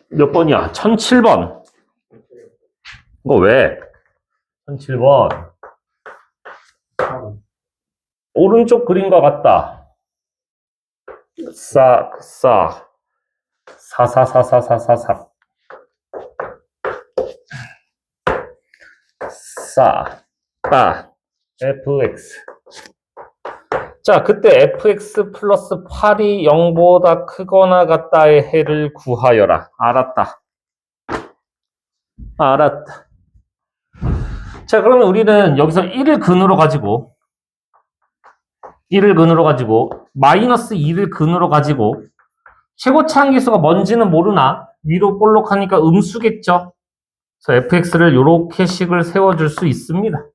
몇 번이야? 1007번. 이거 왜? 1007번. 오른쪽 그림과 같다. 사사사사사사. fx. 자, 그때 fx 플러스 8이 0보다 크거나 같다의 해를 구하여라. 알았다. 알았다. 자, 그러면 우리는 여기서 1을 근으로 가지고 마이너스 2를 근으로 가지고 최고차항계수가 뭔지는 모르나 위로 볼록하니까 음수겠죠. 그래서 fx를 이렇게 식을 세워줄 수 있습니다.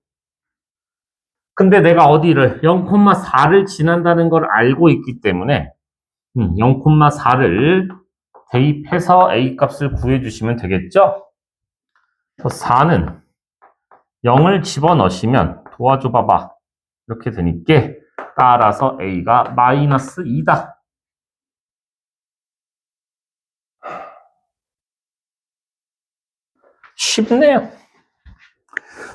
근데 내가 어디를 0,4를 지난다는 걸 알고 있기 때문에 0,4를 대입해서 a 값을 구해주시면 되겠죠. 그래서 4는 0을 집어넣으시면 도와줘 봐봐. 이렇게 되니까 따라서 a가 마이너스 2다. 쉽네요.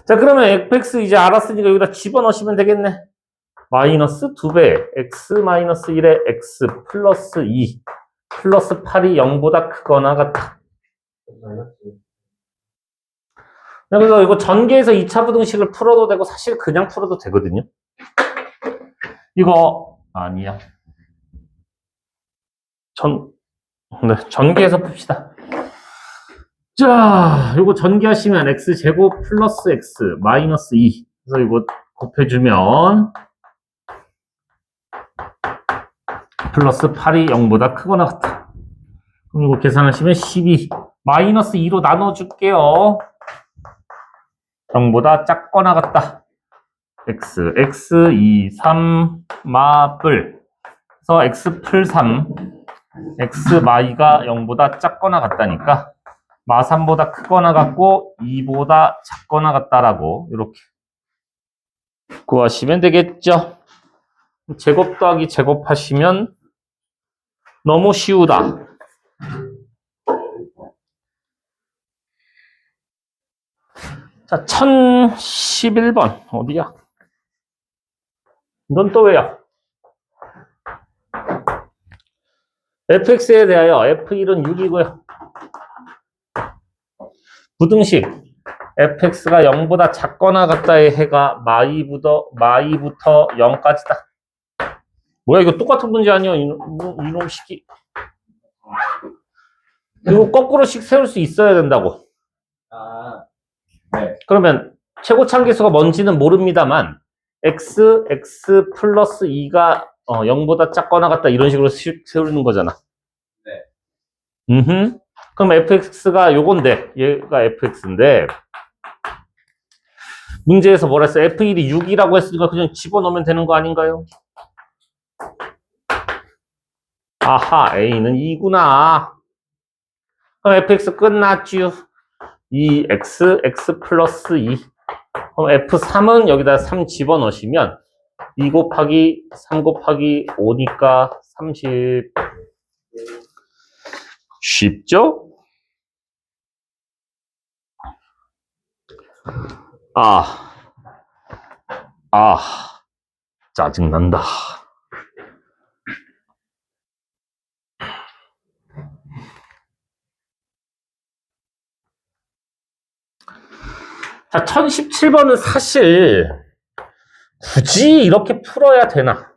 자, 그러면 fx 이제 알았으니까 여기다 집어넣으시면 되겠네. 마이너스 2배 x 마이너스 1에 x 플러스 2 플러스 8이 0보다 크거나 같다. 그래서 이거 전개해서 2차 부등식을 풀어도 되고 사실 그냥 풀어도 되거든요. 이거 아니야. 전개해서 풉시다. 자, 이거 전개하시면 x제곱 플러스 x 마이너스 2. 그래서 이거 곱해주면 플러스 8이 0보다 크거나 같다. 그럼 이거 계산하시면 12. 마이너스 2로 나눠줄게요. 0보다 작거나 같다. x 2, 3, 마뿔. 그래서 x 풀 3, x 마이가 0보다 작거나 같다니까 마 3보다 크거나 같고 2보다 작거나 같다라고 이렇게 구하시면 되겠죠. 제곱 더하기 제곱하시면 너무 쉬우다. 자, 1011번 어디야? 이건 또 왜요? fx에 대하여 f1은 6이고요. 부등식 fx가 0보다 작거나 같다의 해가 마이부터 0까지다. 뭐야, 이거 똑같은 문제 아니야? 이놈 식이. 이거 거꾸로씩 세울 수 있어야 된다고. 네. 그러면 최고차항계수가 뭔지는 모릅니다만 x 플러스 2가 0보다 작거나 같다 이런 식으로 세우는 거잖아. 네. 그럼 fx가 요건데 얘가 fx인데 문제에서 뭐라 했어? f1이 6이라고 했으니까 그냥 집어넣으면 되는 거 아닌가요? 아하, a는 2구나. 그럼 fx 끝났죠. 2x 플러스 2. 그럼 f3은 여기다 3 집어넣으시면 2 곱하기 3 곱하기 5니까 30. 쉽죠? 짜증난다. 자, 1017번은 사실 굳이 이렇게 풀어야 되나?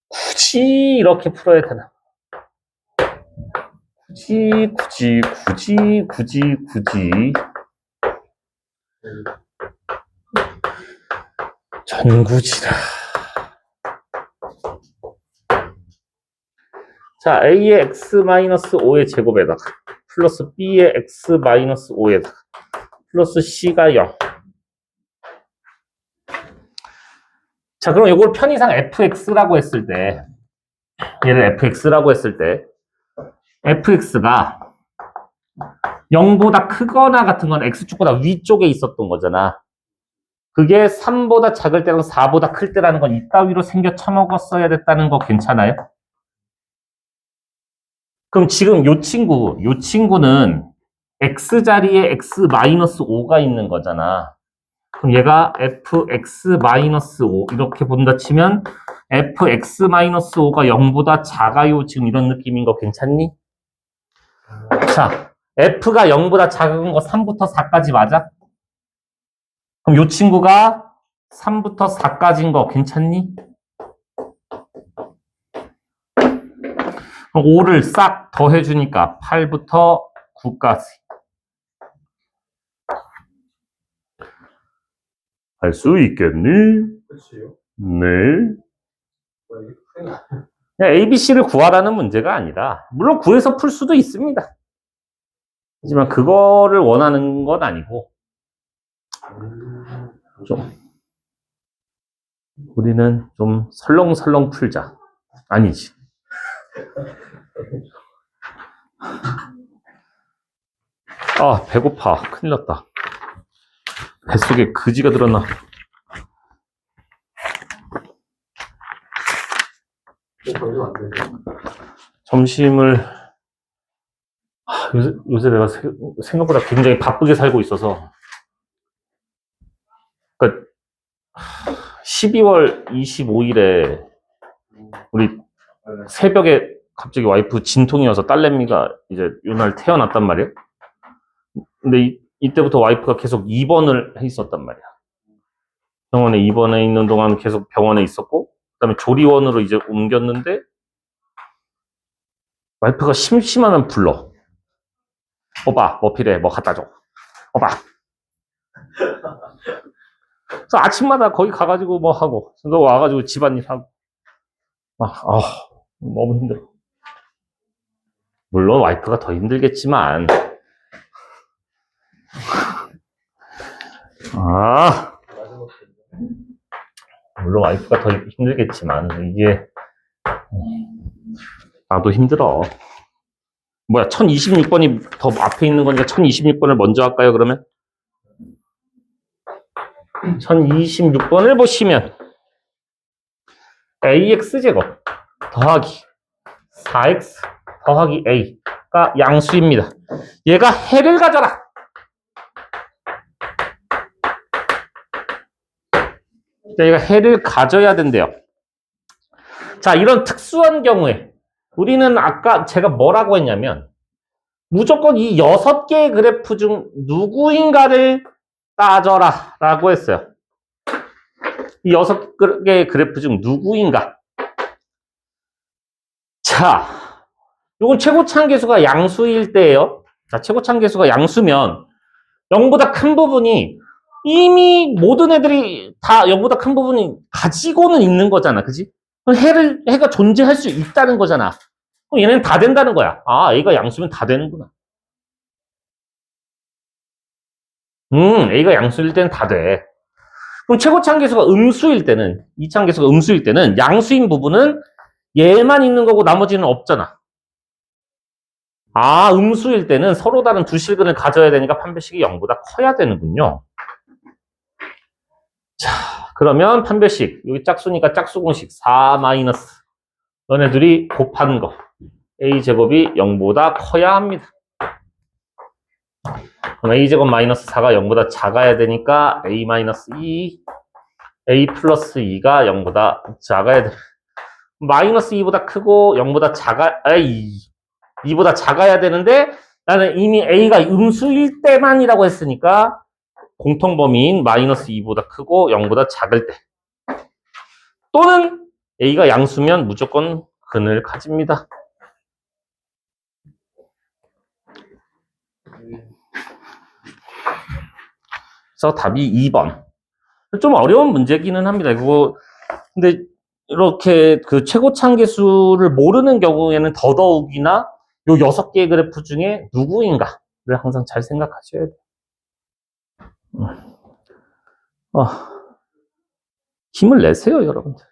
굳이 이렇게 풀어야 되나? 굳이. 전구지다. 자, a의 x-5의 제곱에다가 플러스 b의 x-5에다가 플러스 c가 0. 자, 그럼 이걸 편의상 fx라고 했을 때 얘를 fx라고 했을 때 fx가 0보다 크거나 같은 건 x축보다 위쪽에 있었던 거잖아. 그게 3보다 작을 때랑 4보다 클 때라는 건 이따위로 생겨 처먹었어야 됐다는 거 괜찮아요? 그럼 지금 요 친구는 x자리에 x-5가 있는 거잖아. 그럼 얘가 fx-5 이렇게 본다 치면 fx-5가 0보다 작아요. 지금 이런 느낌인 거 괜찮니? 자, f가 0보다 작은 거 3부터 4까지 맞아? 그럼 요 친구가 3부터 4까지인 거 괜찮니? 그럼 5를 싹 더해주니까 8부터 9까지. 할 수 있겠니? 그치요? 네. 뭐 이게 큰일 그냥 ABC를 구하라는 문제가 아니라, 물론 구해서 풀 수도 있습니다. 하지만 그거를 원하는 건 아니고, 좀, 우리는 좀 설렁설렁 풀자. 아니지. 아, 배고파. 큰일 났다. 뱃속에 그지가 들었나? 걸리면 안 되죠. 점심을 요새 내가 생각보다 굉장히 바쁘게 살고 있어서 그러니까 12월 25일에 우리 새벽에 갑자기 와이프 진통이어서 딸내미가 이제 요날 태어났단 말이에요. 근데 이때부터 와이프가 계속 입원을 해 있었단 말이야. 병원에 입원해 있는 동안 계속 병원에 있었고 그다음에 조리원으로 이제 옮겼는데 와이프가 심심하면 불러. 오빠 뭐 필요해? 뭐 갖다 줘. 오빠. 그래서 아침마다 거기 가가지고 뭐 하고 너 와가지고 집안일 하고 너무 힘들어. 물론 와이프가 더 힘들겠지만 물론 와이프가 더 힘들겠지만 이게 나도 힘들어. 뭐야 1026번이 더 앞에 있는 거니까 1026번을 먼저 할까요 그러면? 1026번을 보시면 ax제곱 더하기 4x 더하기 a가 양수입니다. 얘가 해를 가져라. 얘가 해를 가져야 된대요. 자, 이런 특수한 경우에 우리는 아까 제가 뭐라고 했냐면 무조건 이 6개의 그래프 중 누구인가를 따져라 라고 했어요. 이 6개의 그래프 중 누구인가. 자, 이건 최고차항계수가 양수일 때예요. 자, 최고차항계수가 양수면 0보다 큰 부분이 이미 모든 애들이 다 0보다 큰 부분이 가지고는 있는 거잖아. 그지? 해가 존재할 수 있다는 거잖아. 그럼 얘는 다 된다는 거야. 아, A가 양수면 다 되는구나. A가 양수일 때는 다 돼. 그럼 최고차항계수가 음수일 때는, 이차항계수가 음수일 때는 양수인 부분은 얘만 있는 거고 나머지는 없잖아. 아, 음수일 때는 서로 다른 두 실근을 가져야 되니까 판별식이 0보다 커야 되는군요. 자, 그러면 판별식, 여기 짝수니까 짝수공식 4 마이너스 너네들이 곱한 거 a제곱이 0보다 커야 합니다. 그럼 a제곱 마이너스 4가 0보다 작아야 되니까 a 마이너스 2, a 플러스 2가 0보다 작아야 돼. 마이너스 2보다 크고 0보다 2보다 작아야 되는데 나는 이미 a가 음수일 때만이라고 했으니까 공통범위인 마이너스 2보다 크고 0보다 작을 때 또는 a가 양수면 무조건 근을 가집니다. 그래서 답이 2번. 좀 어려운 문제기는 합니다. 그거 근데 이렇게 그 최고차항계수를 모르는 경우에는 더더욱이나 요 6개의 그래프 중에 누구인가를 항상 잘 생각하셔야 돼요. 힘을 내세요, 여러분들.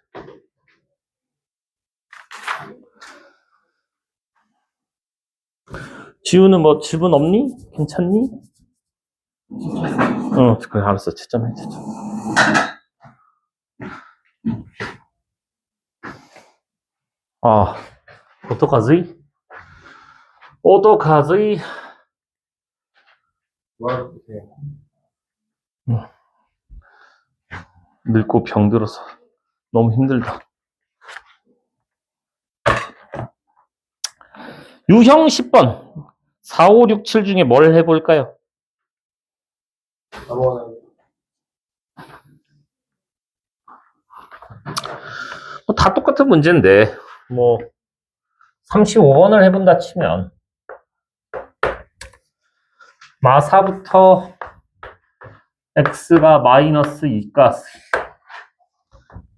지우는 뭐 질문 없니? 괜찮니? 그래, 알았어. 채점해, 채점. 어떡하지? 오도카즈이. 뭐라고 보세요? 늙고 병들어서 너무 힘들다. 유형 10번. 4, 5, 6, 7 중에 뭘 해볼까요? 넘어가는 다 똑같은 문제인데, 35번을 해본다 치면, 마사부터 x가 마이너스 2가스,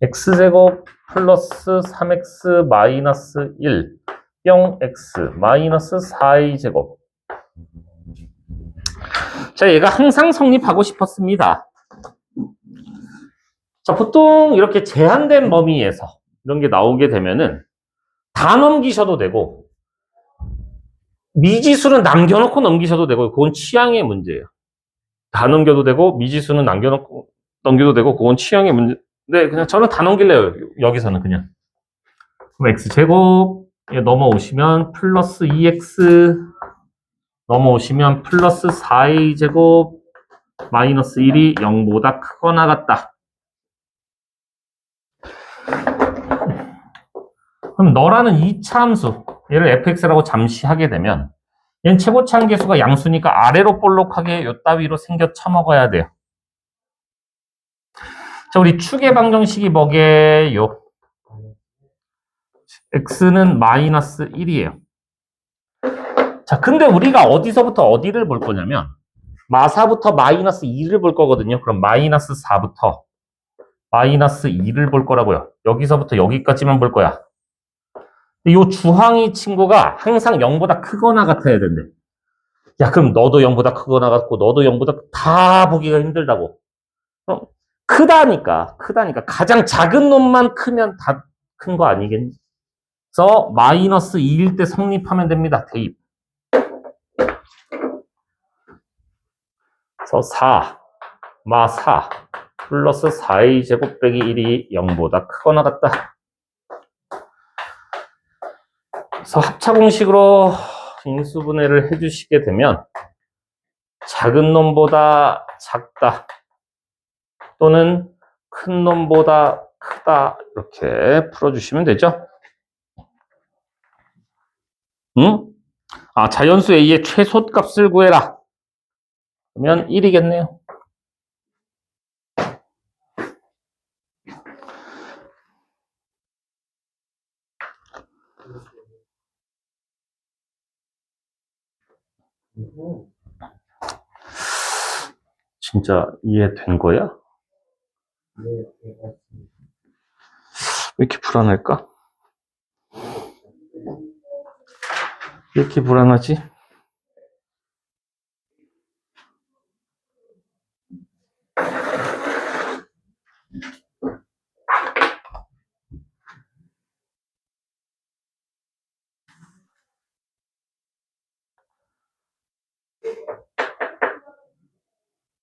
x제곱 플러스 3x 마이너스 1, 0x 마이너스 4a제곱. 자, 얘가 항상 성립하고 싶었습니다. 자, 보통 이렇게 제한된 범위에서 이런 게 나오게 되면은 다 넘기셔도 되고, 미지수는 남겨놓고 넘기셔도 되고, 그건 취향의 문제예요. 다 넘겨도 되고, 미지수는 넘겨도 되고, 그건 취향의 문제. 네, 그냥 저는 다 넘길래요. 여기서는 그냥. 그럼 x제곱 넘어오시면 플러스 2x 넘어오시면 플러스 4a제곱 마이너스 1이 0보다 크거나 같다. 그럼 너라는 이차 함수, 얘를 fx라고 잠시 하게 되면 얘는 최고차 한계수가 양수니까 아래로 볼록하게 요 따위로 생겨 쳐먹어야 돼요. 자, 우리 축의 방정식이 뭐게요? x는 마이너스 1이에요. 자, 근데 우리가 어디서부터 어디를 볼 거냐면 마사부터 마이너스 2를 볼 거거든요. 그럼 마이너스 4부터 마이너스 2를 볼 거라고요. 여기서부터 여기까지만 볼 거야. 이 주항이 친구가 항상 0보다 크거나 같아야 된대. 야, 그럼 너도 0보다 크거나 같고 너도 0보다 다 보기가 힘들다고. 크다니까 가장 작은 놈만 크면 다 큰 거 아니겠니? 그래서 마이너스 2일 때 성립하면 됩니다. 대입. 그래서 4 마 4 플러스 4a 제곱 빼기 1이 0보다 크거나 같다. 그래서 합차 공식으로 인수분해를 해주시게 되면 작은 놈보다 작다 또는 큰 놈보다 크다 이렇게 풀어주시면 되죠. 응? 아, 자연수 a의 최소값을 구해라. 그러면 1이겠네요. 진짜 이해된 거야? 왜 이렇게 불안할까? 왜 이렇게 불안하지?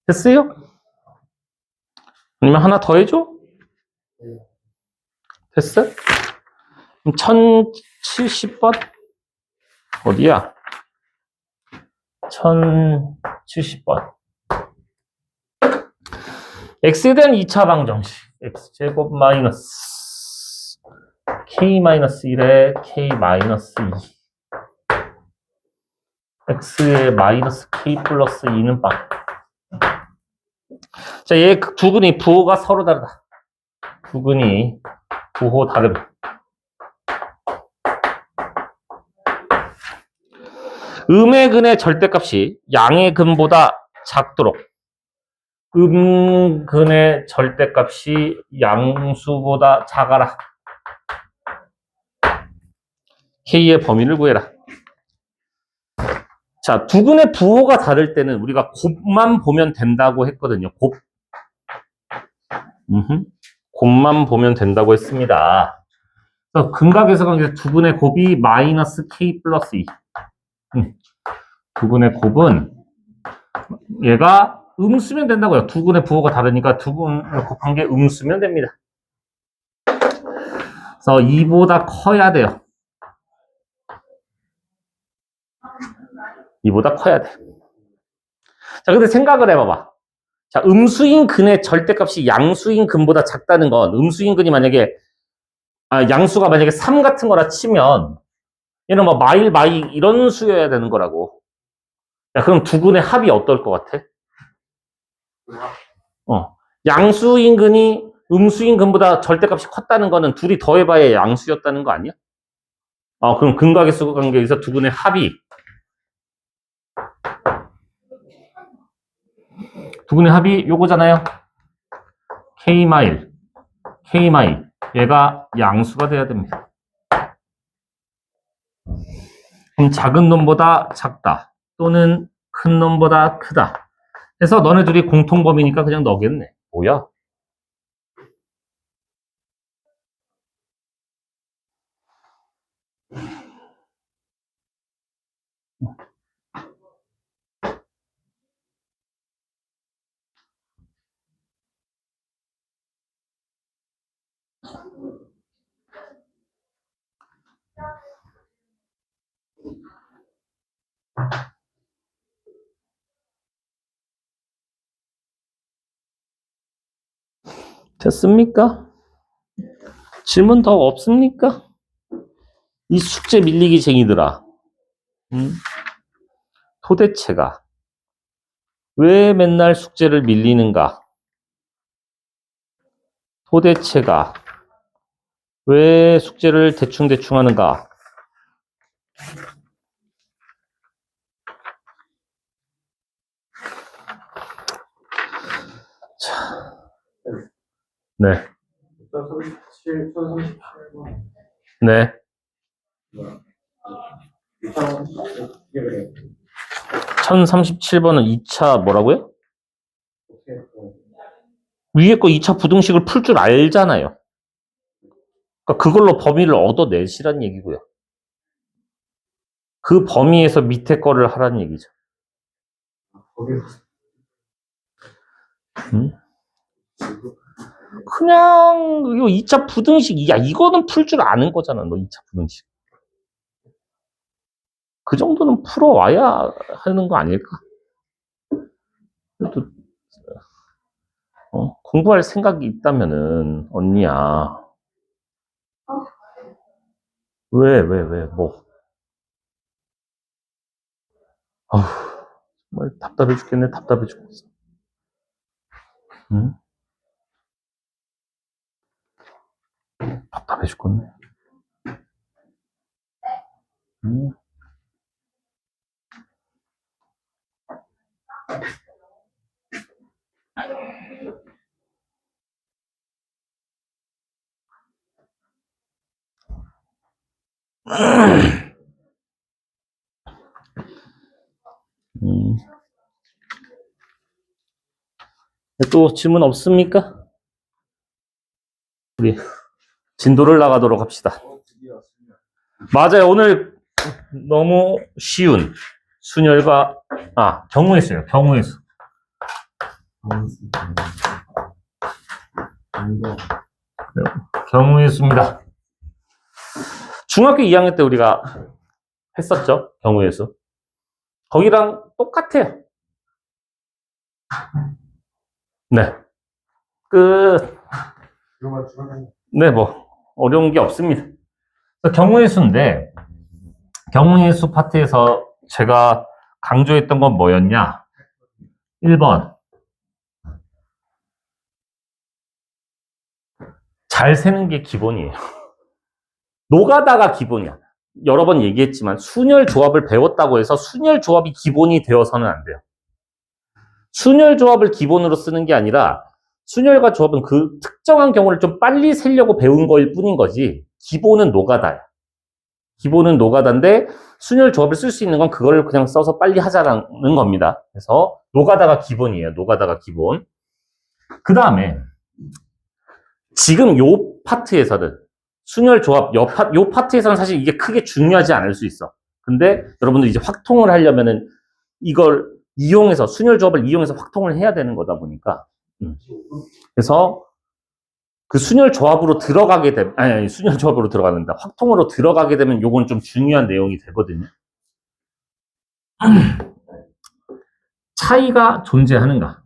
됐어요? 아니면 하나 더 해줘? 됐어? 그럼 1070번? 어디야? 1070번. x에 대한 2차 방정식. x제곱 마이너스 k 마이너스 1에 k 마이너스 2. x에 마이너스 k 플러스 2는 빵. 자, 얘 두근이 부호가 서로 다르다. 두근이 부호 다름. 음의 근의 절대값이 양의 근보다 작도록 근의 절대값이 양수보다 작아라. k의 범위를 구해라. 자, 두근의 부호가 다를 때는 우리가 곱만 보면 된다고 했거든요. 곱만 보면 된다고 했습니다. 그래서 근각에서 관계 두근의 곱이 마이너스 k 플러스 2. 두근의 곱은 얘가 음수면 된다고요. 두근의 부호가 다르니까 두근을 곱한 게 음수면 됩니다. 그래서 2보다 커야 돼요. 2보다 커야 돼. 자, 근데 생각을 해봐봐. 자, 음수인 근의 절대값이 양수인 근보다 작다는 건 음수인 근이 만약에 양수가 만약에 3 같은 거라 치면 얘는 뭐 마일 이런 수여야 되는 거라고. 야, 그럼 두 근의 합이 어떨 것 같아? 양수인 근이 음수인 근보다 절대값이 컸다는 거는 둘이 더해봐야 양수였다는 거 아니야? 그럼 근각의 수 관계에서 두 근의 합이 두 근의 합이 요거잖아요. K 마일 얘가 양수가 돼야 됩니다. 그럼 작은 놈보다 작다 또는 큰 놈보다 크다 해서 너네 둘이 공통범위니까 그냥 너겠네. 뭐야? 됐습니까? 질문 더 없습니까? 이 숙제 밀리기쟁이들아. 도대체가 왜 맨날 숙제를 밀리는가? 도대체가 왜 숙제를 대충대충 하는가? 자, 네. 1037번. 네. 1037번은 2차 뭐라고요? 위에 거 2차 부등식을 풀 줄 알잖아요. 그러니까 그걸로 범위를 얻어내시란 얘기고요. 그 범위에서 밑에 거를 하란 얘기죠. 그냥 이거 2차 부등식, 야 이거는 풀 줄 아는 거잖아. 너 2차 부등식. 그 정도는 풀어와야 하는 거 아닐까? 그래도 공부할 생각이 있다면은 언니야. 왜, 뭐. 정말 답답해 죽겠네, 답답해 죽겠어. 응? 답답해 죽겠네. 응? 또 질문 없습니까? 우리 진도를 나가도록 합시다. 맞아요. 오늘 너무 쉬운 순열과 경우의 수예요. 경우의 수. 경우의 수입니다. 중학교 2학년 때 우리가 했었죠. 경우의 수. 거기랑 똑같아요. 네. 네, 뭐 어려운 게 없습니다. 경우의 수인데 경우의 수 파트에서 제가 강조했던 건 뭐였냐? 1번. 잘 세는 게 기본이에요. 노가다가 기본이야. 여러 번 얘기했지만 순열 조합을 배웠다고 해서 순열 조합이 기본이 되어서는 안 돼요. 순열 조합을 기본으로 쓰는 게 아니라 순열과 조합은 그 특정한 경우를 좀 빨리 세려고 배운 거일 뿐인 거지 기본은 노가다야. 기본은 노가다인데 순열 조합을 쓸 수 있는 건 그걸 그냥 써서 빨리 하자는 겁니다. 그래서 노가다가 기본이에요. 노가다가 기본. 그 다음에 지금 요 파트에서는 순열 조합 요 파트에서는 사실 이게 크게 중요하지 않을 수 있어. 근데 여러분들 이제 확통을 하려면은 이걸 이용해서 순열 조합을 이용해서 확통을 해야 되는 거다 보니까 그래서 그 순열 조합으로 들어가게 되면 아니 순열 조합으로 들어가는다. 확통으로 들어가게 되면 요건 좀 중요한 내용이 되거든요. 차이가 존재하는가?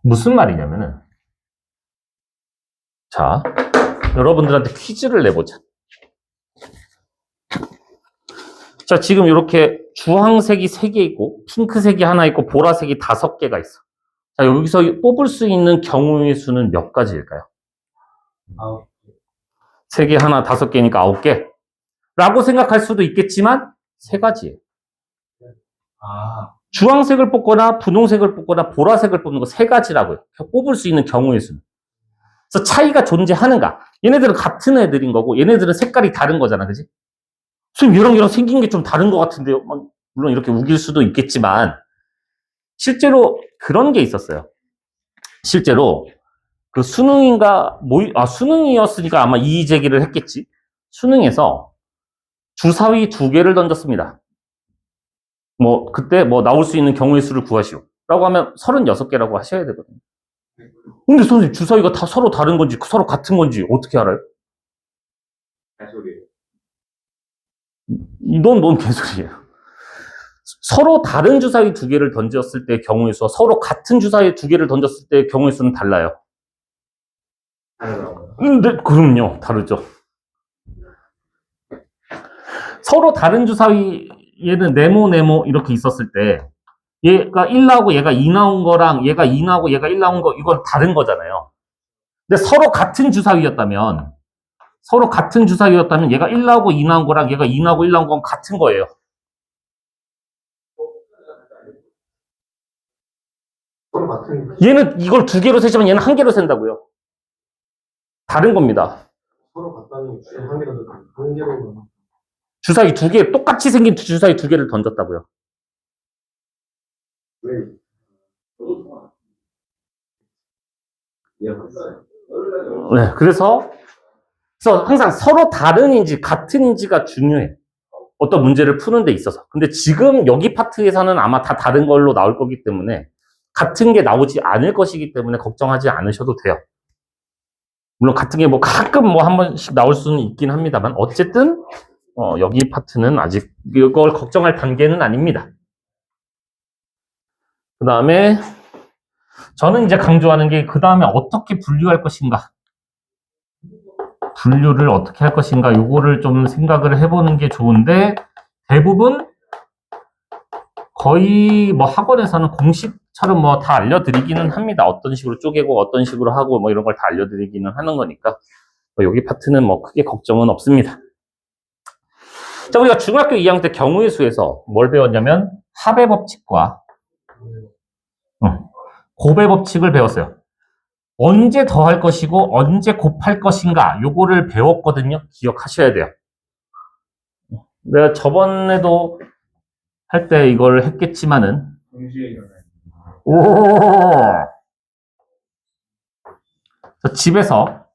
무슨 말이냐면은, 자, 여러분들한테 퀴즈를 내보자. 자, 지금 이렇게 주황색이 3개 있고, 핑크색이 하나 있고, 보라색이 5개가 있어. 자, 여기서 뽑을 수 있는 경우의 수는 몇 가지일까요? 3개, 하나, 5개니까 9개. 라고 생각할 수도 있겠지만, 3가지예요. 주황색을 뽑거나, 분홍색을 뽑거나, 보라색을 뽑는 거 3가지라고요. 뽑을 수 있는 경우의 수는. 그래서 차이가 존재하는가? 얘네들은 같은 애들인 거고, 얘네들은 색깔이 다른 거잖아, 그지? 선생님, 얘랑 생긴 게 좀 다른 것 같은데요? 물론 이렇게 우길 수도 있겠지만, 실제로 그런 게 있었어요. 실제로, 그 수능이었으니까 아마 이의 제기를 했겠지. 수능에서 주사위 2개를 던졌습니다. 그때 나올 수 있는 경우의 수를 구하시오. 라고 하면 36개라고 하셔야 되거든요. 근데 선생님, 주사위가 다 서로 다른 건지, 서로 같은 건지 어떻게 알아요? 개소리예요. 뭔 개소리예요. 서로 다른 주사위 2개를 던졌을 때 경우의 수와 서로 같은 주사위 2개를 던졌을 때 경우의 수는 달라요. 다르다고요? 네, 그럼요. 다르죠. 서로 다른 주사위, 얘는 네모 이렇게 있었을 때 얘가 1 나오고 얘가 2 나온 거랑 얘가 2 나오고 얘가 1 나온 거, 이건 다른 거잖아요. 근데 서로 같은 주사위였다면 얘가 1 나오고 2 나온 거랑 얘가 2 나오고 1 나온 건 같은 거예요. 서로 같은 얘는 이걸 2개로 세지만 얘는 1개로 센다고요. 다른 겁니다. 서로 같다는 게 한 개로 한 개로 주사위 2개, 똑같이 생긴 주사위 2개를 던졌다고요. 왜? 이해했어요. 네, 그래서 항상 서로 다른인지 같은인지가 중요해. 어떤 문제를 푸는 데 있어서. 근데 지금 여기 파트에서는 아마 다 다른 걸로 나올 거기 때문에 같은 게 나오지 않을 것이기 때문에 걱정하지 않으셔도 돼요. 물론 같은 게 가끔 한 번씩 나올 수는 있긴 합니다만 어쨌든 여기 파트는 아직 이걸 걱정할 단계는 아닙니다. 그 다음에 저는 이제 강조하는 게 그 다음에 어떻게 분류할 것인가. 분류를 어떻게 할 것인가. 요거를 좀 생각을 해보는 게 좋은데 대부분 거의 학원에서는 공식처럼 다 알려드리기는 합니다. 어떤 식으로 쪼개고 어떤 식으로 하고 이런 걸 다 알려드리기는 하는 거니까 여기 파트는 크게 걱정은 없습니다. 자, 우리가 중학교 2학년 때 경우의 수에서 뭘 배웠냐면 합의 법칙과 곱의 법칙을 배웠어요. 언제 더할 것이고 언제 곱할 것인가 요거를 배웠거든요. 기억하셔야 돼요. 내가 저번에도 할 때 이걸 했겠지만은 동시에 일어나요. 집에서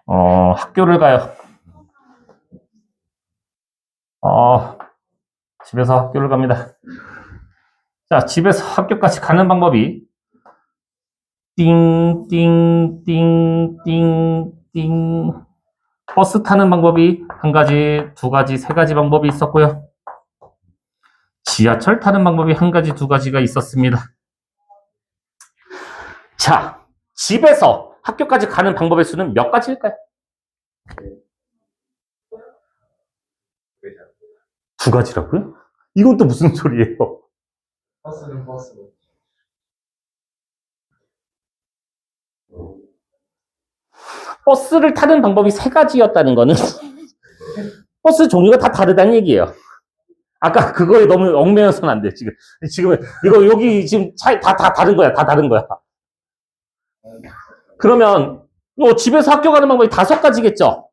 학교를 가요. 집에서 학교를 갑니다. 자, 집에서 학교까지 가는 방법이 띵띵띵띵띵. 버스 타는 방법이 1가지, 2가지, 3가지 방법이 있었고요. 지하철 타는 방법이 1가지, 2가지가 있었습니다. 자, 집에서 학교까지 가는 방법의 수는 몇 가지일까요? 2가지라고요? 이건 또 무슨 소리예요? 버스는 버스고. 버스를 타는 방법이 3가지였다는 거는 버스 종류가 다 다르다는 얘기예요. 아까 그거에 너무 얽매여서는 안 돼. 지금 이거 여기 지금 차이 다 다른 거야. 다 다른 거야. 그러면 집에서 학교 가는 방법이 5가지겠죠.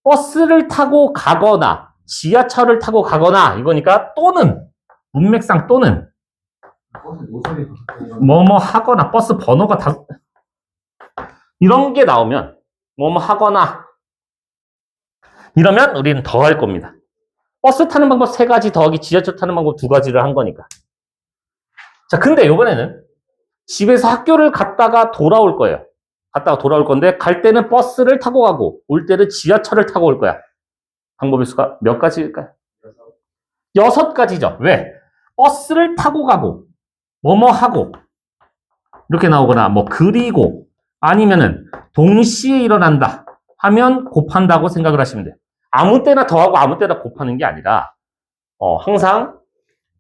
버스를 타고 가거나 지하철을 타고 가거나 이거니까 또는 문맥상 또는 버스 노선이 뭐뭐 하거나 버스 번호가 이런 게 나오면 뭐뭐 하거나 이러면 우리는 더 할 겁니다. 버스 타는 방법 3가지 더하기 지하철 타는 방법 2가지를 한 거니까. 자, 근데 이번에는 집에서 학교를 갔다가 돌아올 거예요. 갔다가 돌아올 건데 갈 때는 버스를 타고 가고 올 때는 지하철을 타고 올 거야. 방법의 수가 몇 가지일까요? 6가지죠. 왜? 버스를 타고 가고 뭐뭐 하고 이렇게 나오거나 뭐 그리고 아니면은 동시에 일어난다 하면 곱한다고 생각을 하시면 돼요. 아무 때나 더하고 아무 때나 곱하는 게 아니라 항상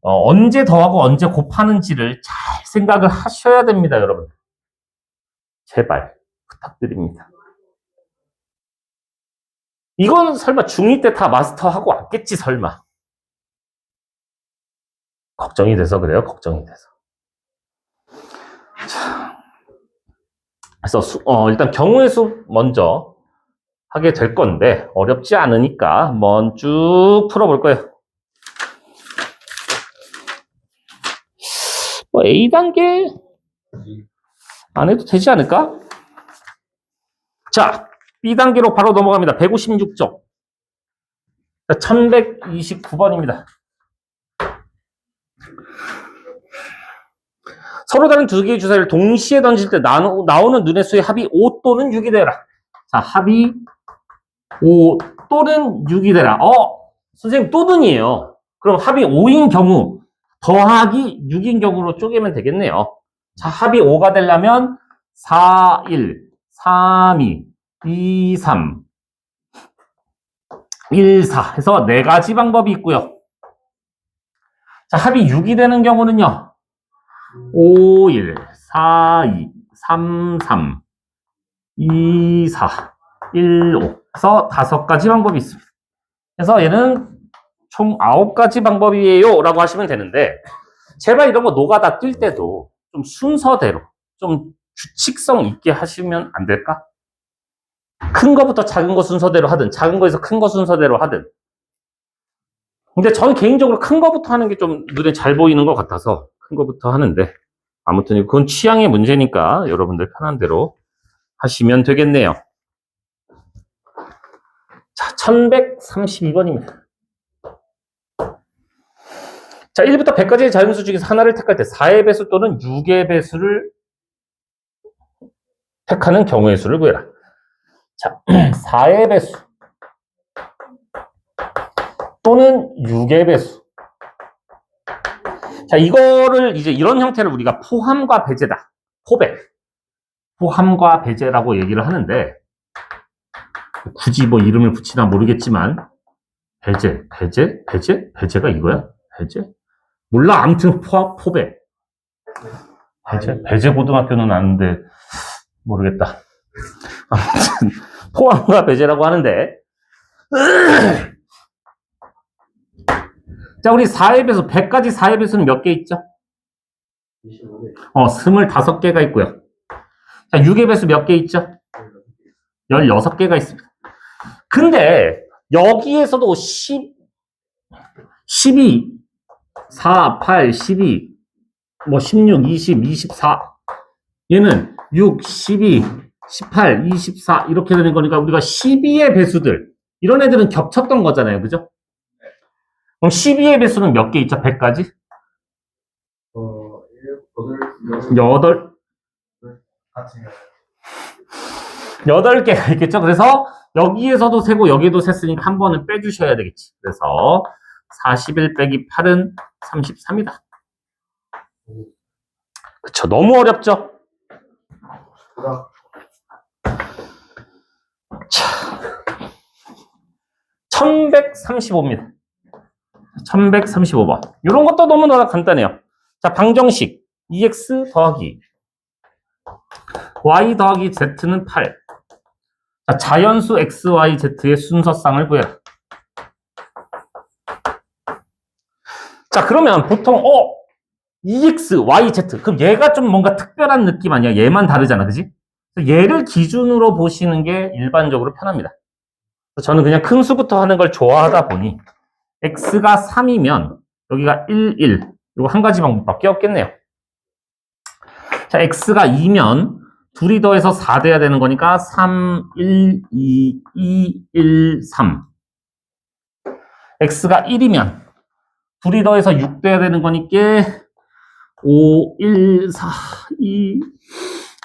언제 더하고 언제 곱하는지를 잘 생각을 하셔야 됩니다, 여러분. 제발 부탁드립니다. 이건 설마 중2 때 다 마스터하고 왔겠지, 설마. 걱정이 돼서 그래요, 걱정이 돼서. 자, 그래서 일단 경우의 수 먼저 하게 될 건데 어렵지 않으니까 한번 쭉 풀어볼 거예요. 뭐 A단계 안 해도 되지 않을까? 자, B단계로 바로 넘어갑니다. 156쪽. 1129번입니다. 서로 다른 두 개의 주사위를 동시에 던질 때 나오는 눈의 수의 합이 5 또는 6이 되라. 자, 합이 5 또는 6이 되라. 선생님 또는이에요. 그럼 합이 5인 경우 더하기 6인 경우로 쪼개면 되겠네요. 자, 합이 5가 되려면 4, 1, 3, 2, 2, 3, 1, 4 해서 4가지 방법이 있고요. 자, 합이 6이 되는 경우는요. 5, 1, 4, 2, 3, 3, 2, 4, 1, 5 해서 5가지 방법이 있습니다. 그래서 얘는 총 9가지 방법이에요 라고 하시면 되는데 제발 이런 거 노가다 뛸 때도 좀 순서대로 좀 규칙성 있게 하시면 안 될까? 큰 거부터 작은 거 순서대로 하든 작은 거에서 큰 거 순서대로 하든 근데 저는 개인적으로 큰 거부터 하는 게 좀 눈에 잘 보이는 것 같아서 큰 거부터 하는데 아무튼 그건 취향의 문제니까 여러분들 편한 대로 하시면 되겠네요. 자, 1132번입니다. 자, 1부터 100까지의 자연수 중에서 하나를 택할 때 4의 배수 또는 6의 배수를 택하는 경우의 수를 구해라. 자, 4의 배수 또는 6의 배수. 자, 이거를 이제 이런 형태를 우리가 포함과 배제다. 포함과 배제라고 얘기를 하는데 굳이 뭐 이름을 붙이나 모르겠지만 배제가 이거야? 배제? 몰라. 아무튼 포배. 배제 고등학교는 아는데 모르겠다. 아무튼 포함과 배제라고 하는데 자, 우리 4의 배수 100까지 4의 배수는 몇 개 있죠? 25개가 있고요. 자, 6의 배수 몇 개 있죠? 16개가 있습니다. 근데 여기에서도 12 4, 8, 12 뭐 16, 20, 24 얘는 6, 12, 18, 24 이렇게 되는 거니까 우리가 12의 배수들 이런 애들은 겹쳤던 거잖아요. 그죠? 그럼 12의 배수는 몇 개 있죠? 100까지? 8개가 있겠죠? 그래서 여기에서도 세고 여기도 셌으니까 한 번은 빼주셔야 되겠지. 그래서 41 빼기 8은 33이다. 그쵸? 너무 어렵죠? 자, 1135입니다. 1135번. 이런 것도 너무나 간단해요. 자, 방정식. 2x 더하기 y 더하기 z는 8. 자, 자연수 x, y, z의 순서쌍을 구해라. 자, 그러면 보통 2x, y, z. 그럼 얘가 좀 뭔가 특별한 느낌 아니야? 얘만 다르잖아. 그지? 얘를 기준으로 보시는 게 일반적으로 편합니다. 저는 그냥 큰 수부터 하는 걸 좋아하다 보니 x가 3이면 여기가 1, 1. 이거 한 가지 방법밖에 없겠네요. 자, x가 2면 둘이 더해서 4 돼야 되는 거니까 3, 1, 2, 2, 1, 3. x가 1이면 둘이 더해서 6 돼야 되는 거니까 5, 1, 4, 2,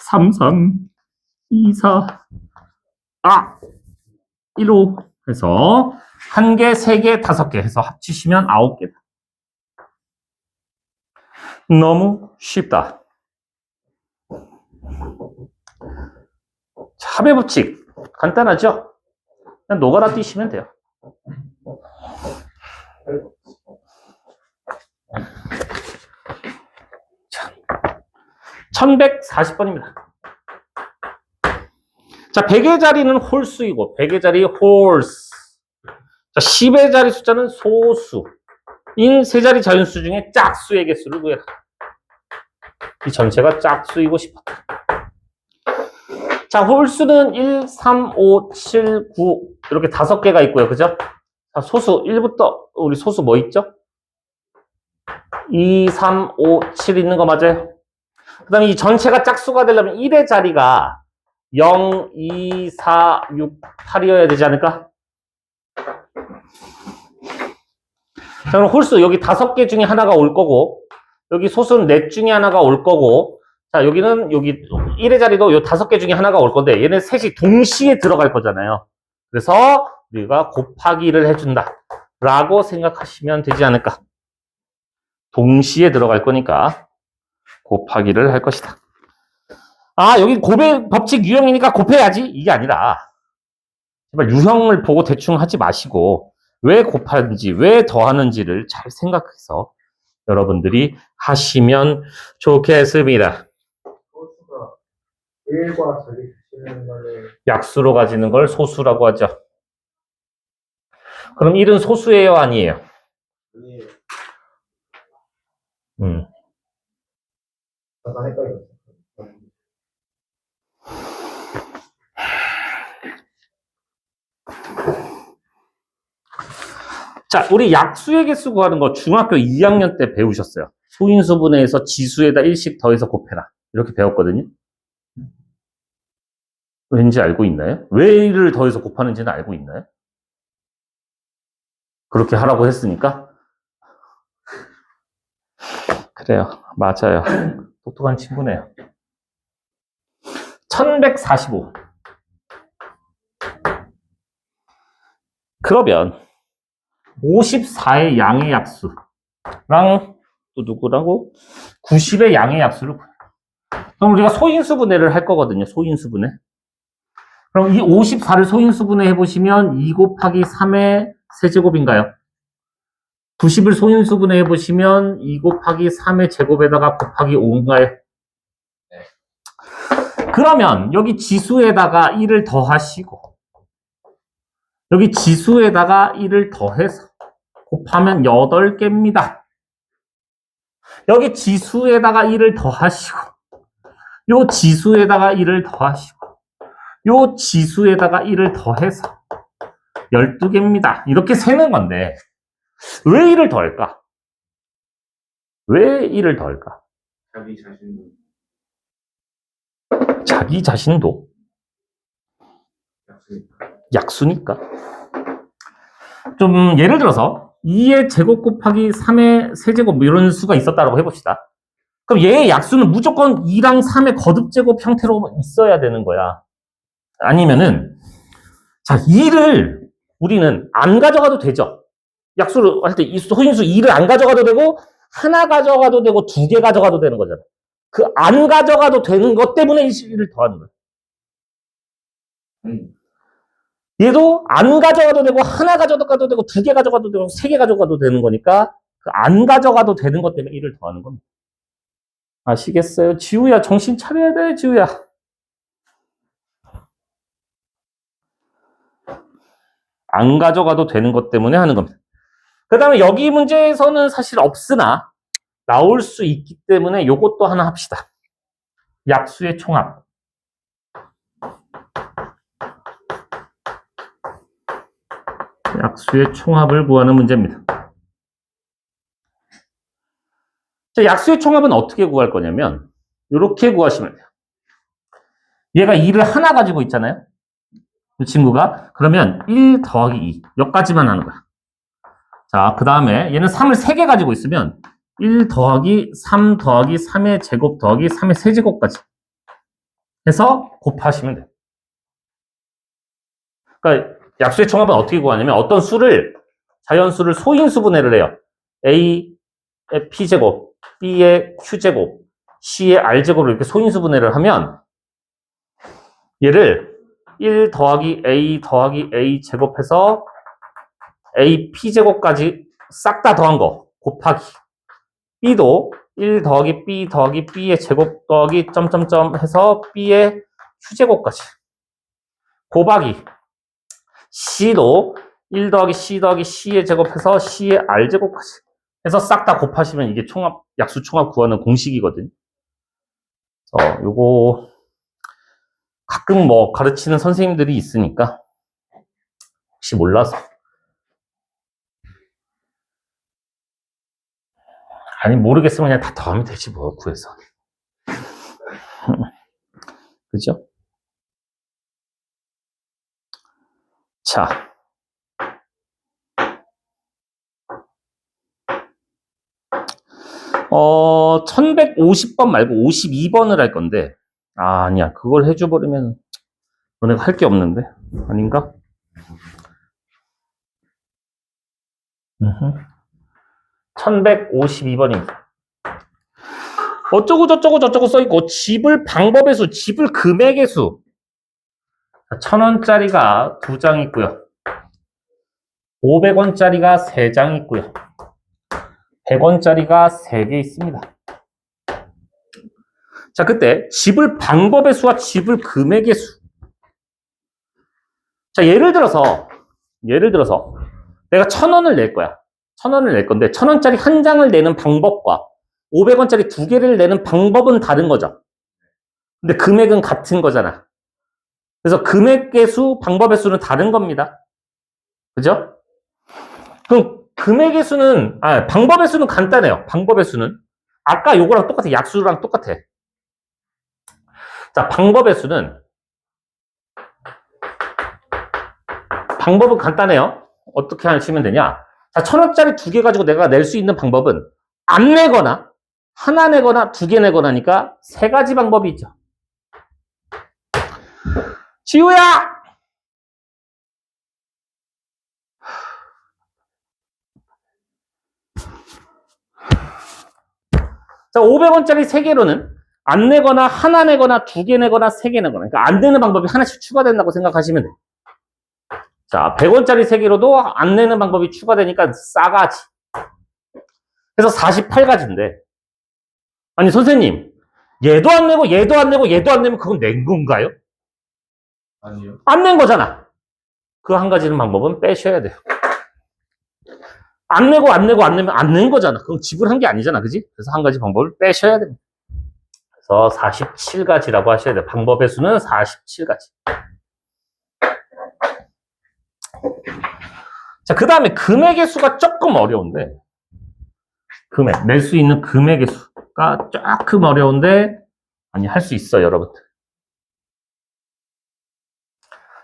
3, 3, 2, 4, 1, 5 해서 1개, 3개, 5개 해서 합치시면 9개다. 너무 쉽다. 자, 합의 법칙 간단하죠? 그냥 노가다 띄시면 돼요. 자, 1140번입니다. 자, 100의 자리는 홀수이고 100의 자리 홀스. 자, 10의 자리 숫자는 소수. 인 세 자리 자연수 중에 짝수의 개수를 구해라. 이 전체가 짝수이고 싶었다. 자, 홀수는 1, 3, 5, 7, 9 이렇게 5개가 있고요. 그죠? 자, 소수 1부터 우리 소수 뭐 있죠? 2, 3, 5, 7 있는 거 맞아요? 그 다음에 이 전체가 짝수가 되려면 1의 자리가 0, 2, 4, 6, 8이어야 되지 않을까? 자, 그럼 홀수 여기 5개 중에 하나가 올 거고 여기 소수는 넷 중에 하나가 올 거고 자, 여기는 여기 1의 자리도 요 5개 중에 하나가 올 건데 얘네 셋이 동시에 들어갈 거잖아요. 그래서 우리가 곱하기를 해준다 라고 생각하시면 되지 않을까. 동시에 들어갈 거니까 곱하기를 할 것이다. 아, 여기 곱의 법칙 유형이니까 곱해야지 이게 아니라 제발 유형을 보고 대충 하지 마시고 왜 곱하는지 왜 더하는지를 잘 생각해서 여러분들이 하시면 좋겠습니다. 소수가 1과 자리 거를 약수로 가지는 걸 소수라고 하죠. 그럼 1은 소수예요, 아니에요? 아니에요. 잠깐 헷갈렸어. 자, 우리 약수의 개수 구하는 거 중학교 2학년 때 배우셨어요. 소인수분해에서 지수에다 1씩 더해서 곱해라. 이렇게 배웠거든요. 왠지 알고 있나요? 왜 1을 더해서 곱하는지는 알고 있나요? 그렇게 하라고 했으니까? 그래요. 맞아요. 똑똑한 친구네요. 1145. 그러면 54의 양의 약수랑 또 누구라고? 90의 양의 약수를 구해요. 그럼 우리가 소인수분해를 할 거거든요. 소인수분해. 그럼 이 54를 소인수분해 해보시면 2 곱하기 3의 세제곱인가요? 90을 소인수분해 해보시면 2 곱하기 3의 제곱에다가 곱하기 5인가요? 그러면 여기 지수에다가 1을 더하시고 여기 지수에다가 1을 더해서 곱하면 8개입니다. 여기 지수에다가 1을 더하시고 요 지수에다가 1을 더하시고 요 지수에다가 1을 더해서 12개입니다. 이렇게 세는 건데 왜 1을 더할까? 왜 1을 더할까? 자기 자신도 자기 자신도 약수니까. 약수니까. 좀 예를 들어서 2의 제곱 곱하기 3의 세제곱 뭐 이런 수가 있었다고 해봅시다. 그럼 얘의 약수는 무조건 2랑 3의 거듭제곱 형태로 있어야 되는 거야. 아니면은 자 2를 우리는 안 가져가도 되죠. 약수를 할 때 이 소인수 2를 안 가져가도 되고 하나 가져가도 되고 2개 가져가도 되는 거잖아. 그 안 가져가도 되는 것 때문에 1을 더하는 거야. 얘도 안 가져가도 되고 하나 가져가도 되고 2개 가져가도 되고 3개 가져가도 되는 거니까 그 안 가져가도 되는 것 때문에 1을 더하는 겁니다. 아시겠어요? 지우야 정신 차려야 돼 지우야. 안 가져가도 되는 것 때문에 하는 겁니다. 그 다음에 여기 문제에서는 사실 없으나 나올 수 있기 때문에 요것도 하나 합시다. 약수의 총합. 약수의 총합을 구하는 문제입니다. 자, 약수의 총합은 어떻게 구할 거냐면 이렇게 구하시면 돼요. 얘가 2를 하나 가지고 있잖아요. 이 친구가. 그러면 1 더하기 2. 여기까지만 하는 거야. 자, 그 다음에 얘는 3을 3개 가지고 있으면 1 더하기 3 더하기 3의 제곱 더하기 3의 세제곱까지. 해서 곱하시면 돼요. 그러니까 약수의 총합은 어떻게 구하냐면 어떤 수를 자연수를 소인수분해를 해요. A의 P제곱, B의 Q제곱, C의 R제곱을 이렇게 소인수분해를 하면 얘를 1 더하기 A 더하기 A 제곱해서 A P제곱까지 싹 다 더한 거 곱하기 B도 1 더하기 B 더하기 B의 제곱 더하기 점점점 해서 B의 Q제곱까지 곱하기 C도 1 더하기 C 더하기 C의 제곱해서 C의 R제곱까지 해서 싹 다 곱하시면 이게 총합, 약수 총합 구하는 공식이거든요. 요거 가끔 뭐 가르치는 선생님들이 있으니까 혹시 몰라서 아니 모르겠으면 그냥 다 더하면 되지 뭐 구해서 그죠? 자 1150번 말고 52번을 할 건데 아니야 그걸 해줘버리면 너네가 할 게 없는데 아닌가? 1152번입니다. 어쩌고 저쩌고 저쩌고 써있고 집을 방법의 수, 집을 금액의 수 1000원짜리가 2장 있고요. 500원짜리가 3장 있고요. 100원짜리가 3개 있습니다. 자, 그때 집을 방법의 수와 집을 금액의 수. 자, 예를 들어서 내가 1000원을 낼 거야. 1000원을 낼 건데 1000원짜리 한 장을 내는 방법과 500원짜리 2개를 내는 방법은 다른 거죠. 근데 금액은 같은 거잖아. 그래서 금액의 수, 방법의 수는 다른 겁니다. 그죠? 그럼 금액의 수는, 방법의 수는 간단해요. 방법의 수는. 아까 요거랑 똑같아. 약수랑 똑같아. 자, 방법의 수는, 방법은 간단해요. 어떻게 하시면 되냐? 자, 1000원짜리 2개 가지고 내가 낼 수 있는 방법은 안 내거나, 하나 내거나, 2개 내거나니까 3가지 방법이 있죠. 지우야! 자, 500원짜리 3개로는 안 내거나, 하나 내거나, 2개 내거나, 3개 내거나. 그러니까 안 내는 방법이 하나씩 추가된다고 생각하시면 돼요. 자, 100원짜리 3개로도 안 내는 방법이 추가되니까 싸가지. 그래서 48가지인데. 아니, 선생님. 얘도 안 내고, 얘도 안 내고, 얘도 안 내면 그건 낸 건가요? 아니요. 안 낸 거잖아. 그 한 가지는 방법은 빼셔야 돼요. 안 내고, 안 내고, 안 내면 안 낸 거잖아. 그럼 지불한 게 아니잖아. 그지? 그래서 한 가지 방법을 빼셔야 됩니다. 그래서 47가지라고 하셔야 돼요. 방법의 수는 47가지. 자, 그 다음에 금액의 수가 조금 어려운데, 금액, 낼 수 있는 금액의 수가 조금 어려운데, 아니, 할 수 있어요, 여러분들.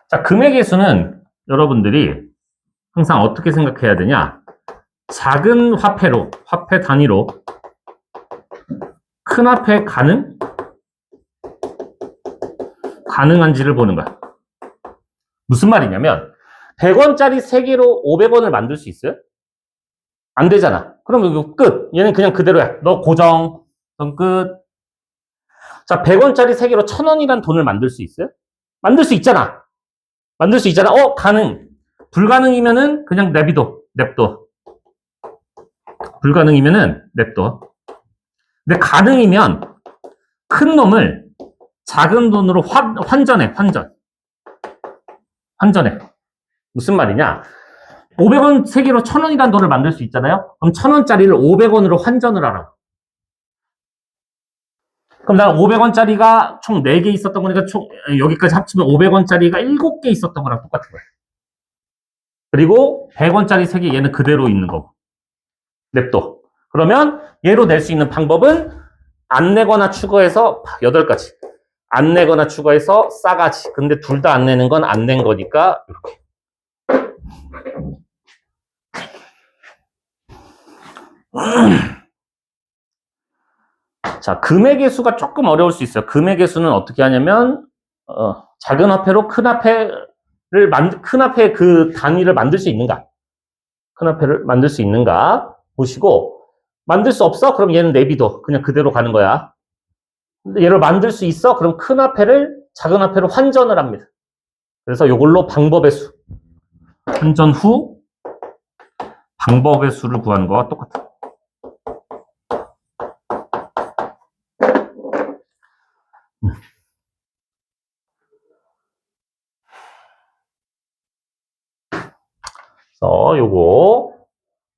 자, 금액의 수는 여러분들이 항상 어떻게 생각해야 되냐? 작은 화폐로, 화폐 단위로 큰 화폐 가능한지를 보는 거야. 무슨 말이냐면 100원짜리 3개로 500원을 만들 수 있어요? 안 되잖아. 그럼 이거 끝. 얘는 그냥 그대로야. 너 고정. 넌 끝. 자, 100원짜리 3개로 1000원이란 돈을 만들 수 있어요? 만들 수 있잖아. 만들 수 있잖아. 가능. 불가능이면은 그냥 냅둬. 불가능이면은 냅둬. 근데 가능이면 큰 놈을 작은 돈으로 환전해. 무슨 말이냐? 500원 3개로 1000원이라는 돈을 만들 수 있잖아요? 그럼 1000원짜리를 500원으로 환전을 하라. 그럼 난 500원짜리가 총 4개 있었던 거니까 여기까지 합치면 500원짜리가 7개 있었던 거랑 똑같은 거예요. 그리고 100원짜리 3개 얘는 그대로 있는 거고. 냅둬. 그러면 얘로 낼 수 있는 방법은 안 내거나 추가해서 8가지. 안 내거나 추가해서 싸가지. 근데 둘 다 안 내는 건 안 낸 거니까 이렇게. 자, 금액의 수가 조금 어려울 수 있어요. 금액의 수는 어떻게 하냐면, 작은 화폐로 큰 화폐의 그 단위를 만들 수 있는가? 큰 화폐를 만들 수 있는가? 보시고, 만들 수 없어? 그럼 얘는 내비둬. 그냥 그대로 가는 거야. 근데 얘를 만들 수 있어? 그럼 큰 화폐를 작은 화폐로 환전을 합니다. 그래서 이걸로 방법의 수. 환전 후 방법의 수를 구하는 거와 똑같아. 그래서 요거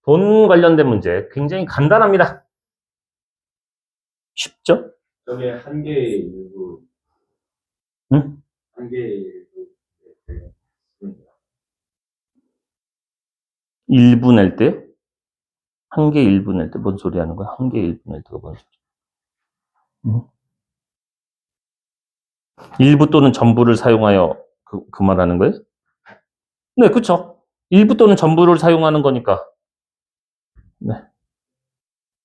돈 관련된 문제 굉장히 간단합니다. 쉽죠? 저게 한 개의 일부. 응? 한 개의 일부. 일부 낼 때? 한 개 일부 낼 때 뭔 소리 하는 거야? 한 개 일부 낼 때가 뭔 소리? 응? 일부 또는 전부를 사용하여 그 말하는 거예요? 네, 그쵸. 일부 또는 전부를 사용하는 거니까. 네.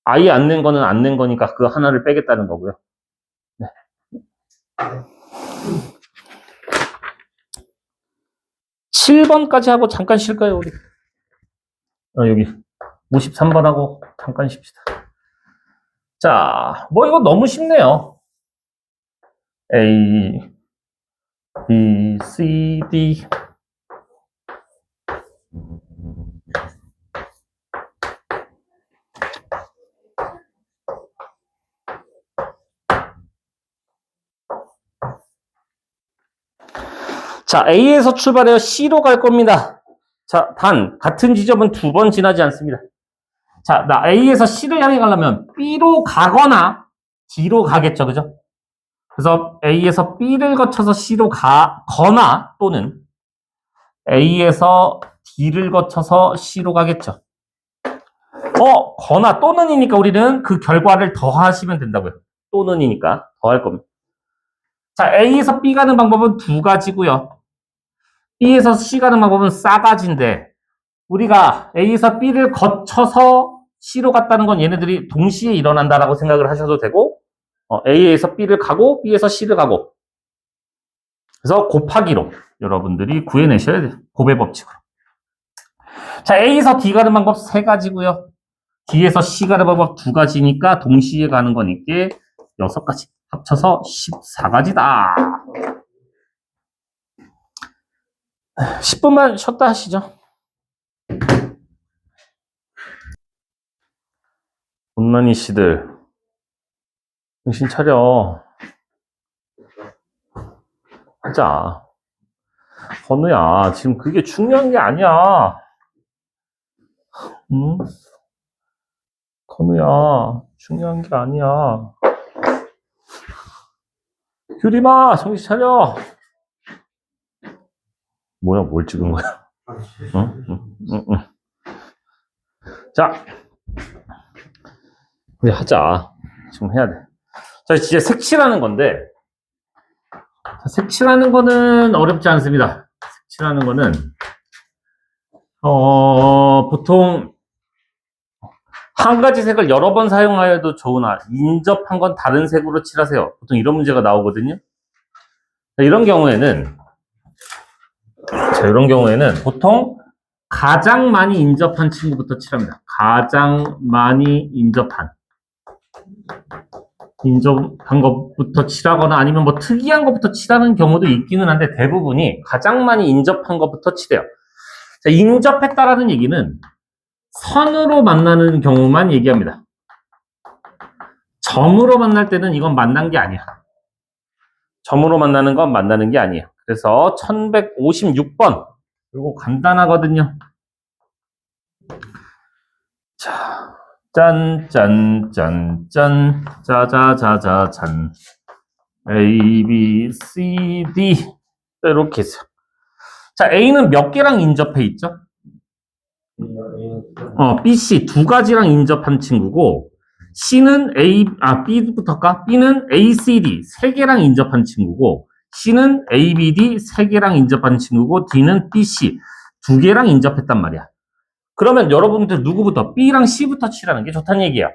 아예 안 낸 거는 안 낸 거니까 그 하나를 빼겠다는 거고요. 네. 7번까지 하고 잠깐 쉴까요, 우리? 여기 53번하고 잠깐 쉽시다. 자, 뭐 이거 너무 쉽네요. A, B, C, D. 자, A에서 출발해서 C로 갈 겁니다. 자, 단, 같은 지점은 2번 지나지 않습니다. 자, 나 A에서 C를 향해 가려면 B로 가거나 D로 가겠죠, 그죠? 그래서 A에서 B를 거쳐서 C로 가거나 또는 A에서 D를 거쳐서 C로 가겠죠. 거나 또는이니까 우리는 그 결과를 더하시면 된다고요. 또는이니까 더할 겁니다. 자, A에서 B 가는 방법은 2가지고요. B에서 C 가는 방법은 4가지인데 우리가 A에서 B를 거쳐서 C로 갔다는 건 얘네들이 동시에 일어난다라고 생각을 하셔도 되고 A에서 B를 가고 B에서 C를 가고 그래서 곱하기로 여러분들이 구해내셔야 돼요. 곱의 법칙으로. 자, A에서 D 가는 방법 3가지고요. D에서 C 가는 방법 2가지니까 동시에 가는 거니까 6가지. 합쳐서 14가지다. 10분만 쉬었다 하시죠. 온난이 씨들 정신 차려. 하자. 건우야, 지금 그게 중요한 게 아니야. 응? 건우야, 중요한 게 아니야. 규림아, 정신 차려. 뭐야, 뭘 찍은 거야? 응? 응. 자, 우리 하자. 지금 해야 돼. 자, 이제 색칠하는 건데, 자, 색칠하는 거는 어렵지 않습니다. 색칠하는 거는, 보통, 한 가지 색을 여러 번 사용하여도 좋으나, 인접한 건 다른 색으로 칠하세요. 보통 이런 문제가 나오거든요. 자, 이런 경우에는 보통 가장 많이 인접한 친구부터 칠합니다. 가장 많이 인접한 것부터 칠하거나 아니면 뭐 특이한 것부터 칠하는 경우도 있기는 한데 대부분이 가장 많이 인접한 것부터 칠해요. 자, 인접했다라는 얘기는 선으로 만나는 경우만 얘기합니다. 점으로 만날 때는 이건 만난 게 아니야. 점으로 만나는 건 만나는 게 아니에요. 그래서 1156번. 이거 간단하거든요. 자, 짠, 짠, 짠, 짠, 짜자자자, 잔. A, B, C, D. 이렇게 해서. 자, A는 몇 개랑 인접해 있죠? B, C 2가지랑 인접한 친구고, B부터까? B는 A, C, D 3개랑 인접한 친구고, C는 A, B, D 3개랑 인접한 친구고, D는 B, C 2개랑 인접했단 말이야. 그러면 여러분들 누구부터? B랑 C부터 칠하는 게 좋다는 얘기야.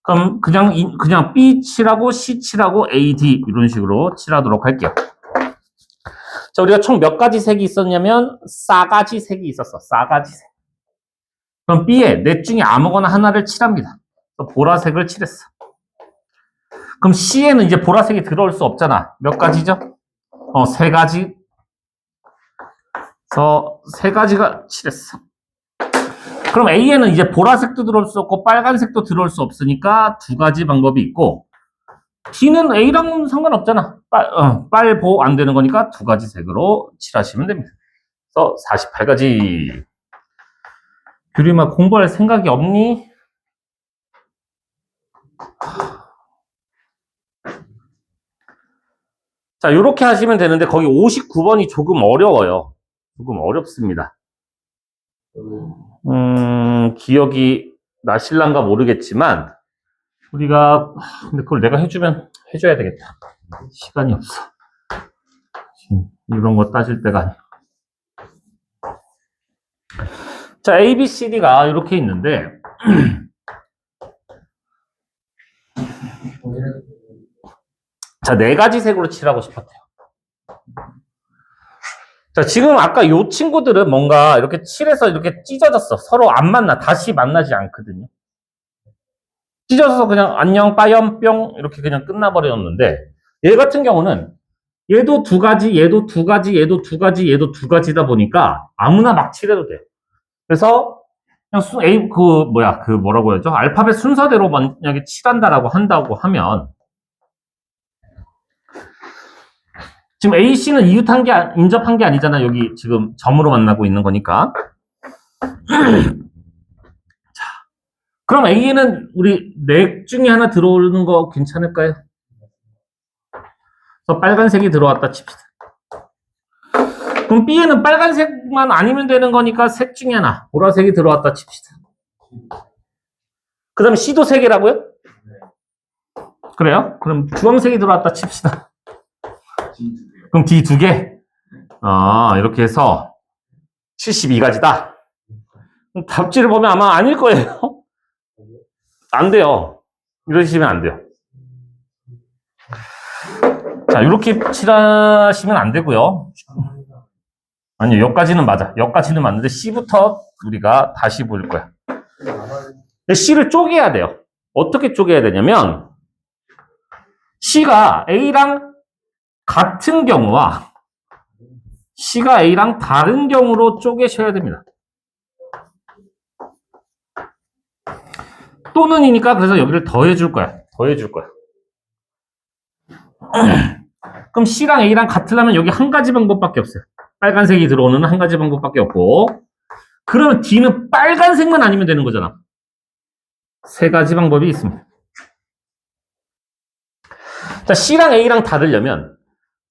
그럼 그냥 B 칠하고 C 칠하고 A, D 이런 식으로 칠하도록 할게요. 자, 우리가 총 몇 가지 색이 있었냐면 싸가지 색이 있었어. 싸가지 색. 그럼 B에 넷 중에 아무거나 하나를 칠합니다. 보라색을 칠했어. 그럼 C에는 이제 보라색이 들어올 수 없잖아. 몇 가지죠? 세 가지. 그래서 세 가지가 칠했어. 그럼 A에는 이제 보라색도 들어올 수 없고 빨간색도 들어올 수 없으니까 두 가지 방법이 있고 D는 A랑은 상관없잖아. 빨보 안 되는 거니까 두 가지 색으로 칠하시면 됩니다. 그래서 48가지. 규리마 공부할 생각이 없니? 자, 이렇게 하시면 되는데 거기 59번이 조금 어려워요. 조금 어렵습니다. 기억이 나실란가 모르겠지만 우리가 근데 그걸 내가 해줘야 되겠다. 시간이 없어. 지금 이런 거 따질 때가 아니야. 자, A, B, C, D가 이렇게 있는데 자, 네 가지 색으로 칠하고 싶었대요. 자, 지금 아까 요 친구들은 뭔가 이렇게 칠해서 이렇게 찢어졌어. 서로 안 만나. 다시 만나지 않거든요. 찢어져서 그냥 안녕, 빠염, 뿅 이렇게 그냥 끝나버렸는데 얘 같은 경우는 얘도 두 가지, 얘도 두 가지, 얘도 두 가지, 얘도 두 가지다 보니까 아무나 막 칠해도 돼요. 그래서 그냥 뭐라고 하죠? 알파벳 순서대로 만약에 칠한다라고 한다고 하면 지금 A, C는 인접한 게 아니잖아. 여기 지금 점으로 만나고 있는 거니까. 자, 그럼 A에는 우리 넷 중에 하나 들어오는 거 괜찮을까요? 그래서 빨간색이 들어왔다 칩시다. 그럼 B에는 빨간색만 아니면 되는 거니까 색 중에 하나, 보라색이 들어왔다 칩시다. 그 다음에 C도 세 개라고요? 그래요? 그럼 주황색이 들어왔다 칩시다. 그럼 D 두 개? 이렇게 해서 72가지다. 답지를 보면 아마 아닐 거예요. 안 돼요. 이러시면 안 돼요. 자, 이렇게 칠하시면 안 되고요. 아니요, 여기까지는 맞아. 여기까지는 맞는데 C부터 우리가 다시 볼 거야. C를 쪼개야 돼요. 어떻게 쪼개야 되냐면 C가 A랑 같은 경우와 C가 A랑 다른 경우로 쪼개셔야 됩니다. 또는이니까 그래서 여기를 더해줄 거야. 더해줄 거야. 그럼 C랑 A랑 같으려면 여기 한 가지 방법밖에 없어요. 빨간색이 들어오는 한 가지 방법밖에 없고 그러면 D는 빨간색만 아니면 되는 거잖아. 세 가지 방법이 있습니다. 자, C랑 A랑 다르려면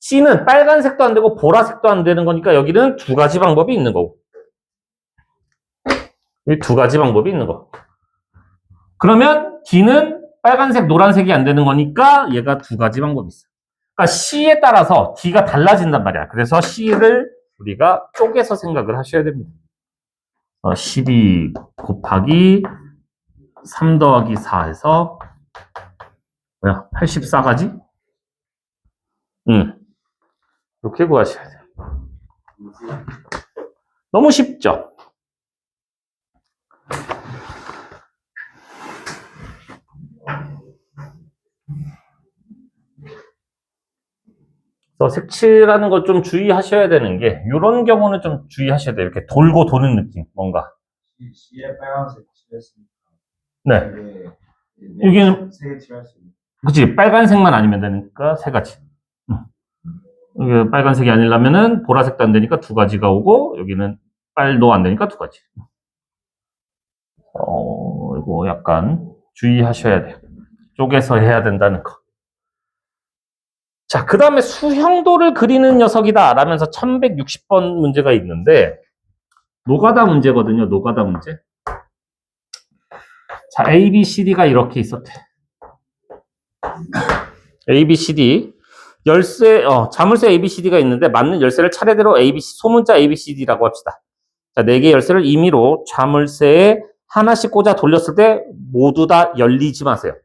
C는 빨간색도 안 되고 보라색도 안 되는 거니까 여기는 두 가지 방법이 있는 거고 여기 두 가지 방법이 있는 거. 그러면 D는 빨간색, 노란색이 안 되는 거니까 얘가 두 가지 방법이 있어요. 그러니까 C에 따라서 D가 달라진단 말이야. 그래서 C를 우리가 쪼개서 생각을 하셔야 됩니다. 12 곱하기 3 더하기 4 해서 84가지? 이렇게 구하셔야 돼요. 너무 쉽죠? 그래서 색칠하는 거 좀 주의하셔야 되는 게 이런 경우는 좀 주의하셔야 돼요. 이렇게 돌고 도는 느낌 뭔가. C에 빨간색 칠했으니까. 네. 여기는 세 개 칠할 수 있는. 그치 빨간색만 아니면 되니까 세 가지. 여기 빨간색이 아니려면은 보라색도 안 되니까 두 가지가 오고 여기는 빨도 안 되니까 두 가지. 이거 약간 주의하셔야 돼요. 쪼개서 해야 된다는 거. 자, 그 다음에 수형도를 그리는 녀석이다 라면서 1160번 문제가 있는데 노가다 문제거든요. 노가다 문제. 자, A, B, C, D가 이렇게 있었대. A, B, C, D 자물쇠 A, B, C, D가 있는데 맞는 열쇠를 차례대로 A, B, C, 소문자 A, B, C, D라고 합시다. 자, 4개 열쇠를 임의로 자물쇠에 하나씩 꽂아 돌렸을 때 모두 다 열리지 마세요.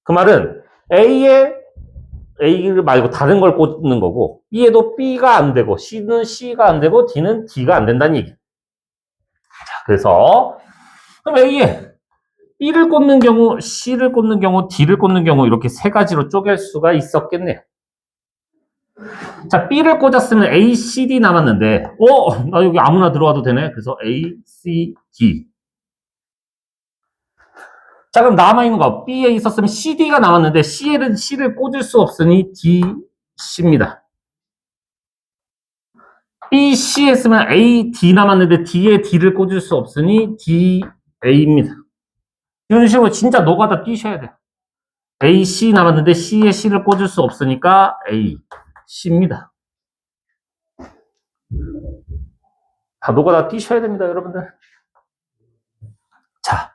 그 말은 A를 말고 다른 걸 꽂는 거고, B에도 B가 안 되고, C는 C가 안 되고, D는 D가 안 된다는 얘기. 자, 그래서, 그럼 A에 B를 꽂는 경우, C를 꽂는 경우, D를 꽂는 경우, 이렇게 세 가지로 쪼갤 수가 있었겠네요. 자, B를 꽂았으면 A, C, D 남았는데, 나 여기 아무나 들어와도 되네. 그래서 A, C, D. 자, 그럼 남아있는 거, B에 있었으면 CD가 남았는데, C에는 C를 꽂을 수 없으니 D, C입니다. B, C 했으면 A, D 남았는데, D에 D를 꽂을 수 없으니 D, A입니다. 이런 식으로 진짜 노가다 뛰셔야 돼요. A, C 남았는데, C에 C를 꽂을 수 없으니까 A, C입니다. 다 노가다 뛰셔야 됩니다, 여러분들. 자,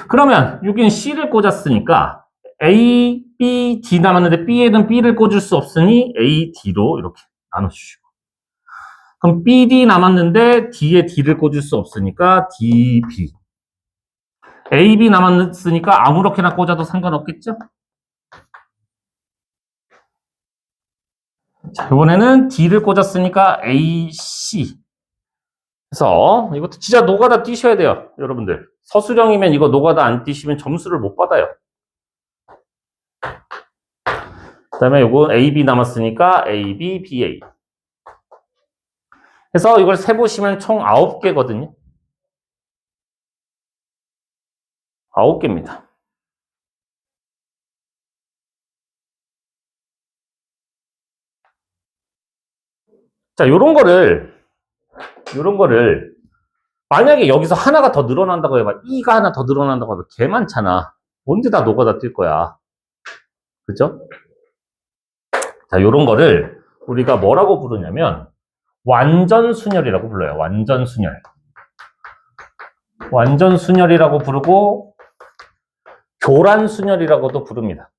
그러면 여기는 C를 꽂았으니까 A, B, D 남았는데 B에는 B를 꽂을 수 없으니 A, D로 이렇게 나눠주시고, 그럼 B, D 남았는데 D에 D를 꽂을 수 없으니까 D, B. A, B 남았으니까 아무렇게나 꽂아도 상관없겠죠? 자, 이번에는 D를 꽂았으니까 A, C. 그래서 이것도 진짜 노가다 뛰셔야 돼요, 여러분들. 서술형이면 이거 노가다 안 뛰시면 점수를 못 받아요. 그 다음에 요거 A, B 남았으니까 A, B, B, A. 그래서 이걸 세보시면 총 9개거든요. 9개입니다. 자, 요런 거를, 만약에 여기서 하나가 더 늘어난다고 해봐. E가 하나 더 늘어난다고 해봐. 개 많잖아. 언제 다 노가다 뛸 거야. 그죠? 자, 요런 거를 우리가 뭐라고 부르냐면, 완전순열이라고 불러요. 완전순열. 완전순열이라고 부르고, 교란순열이라고도 부릅니다.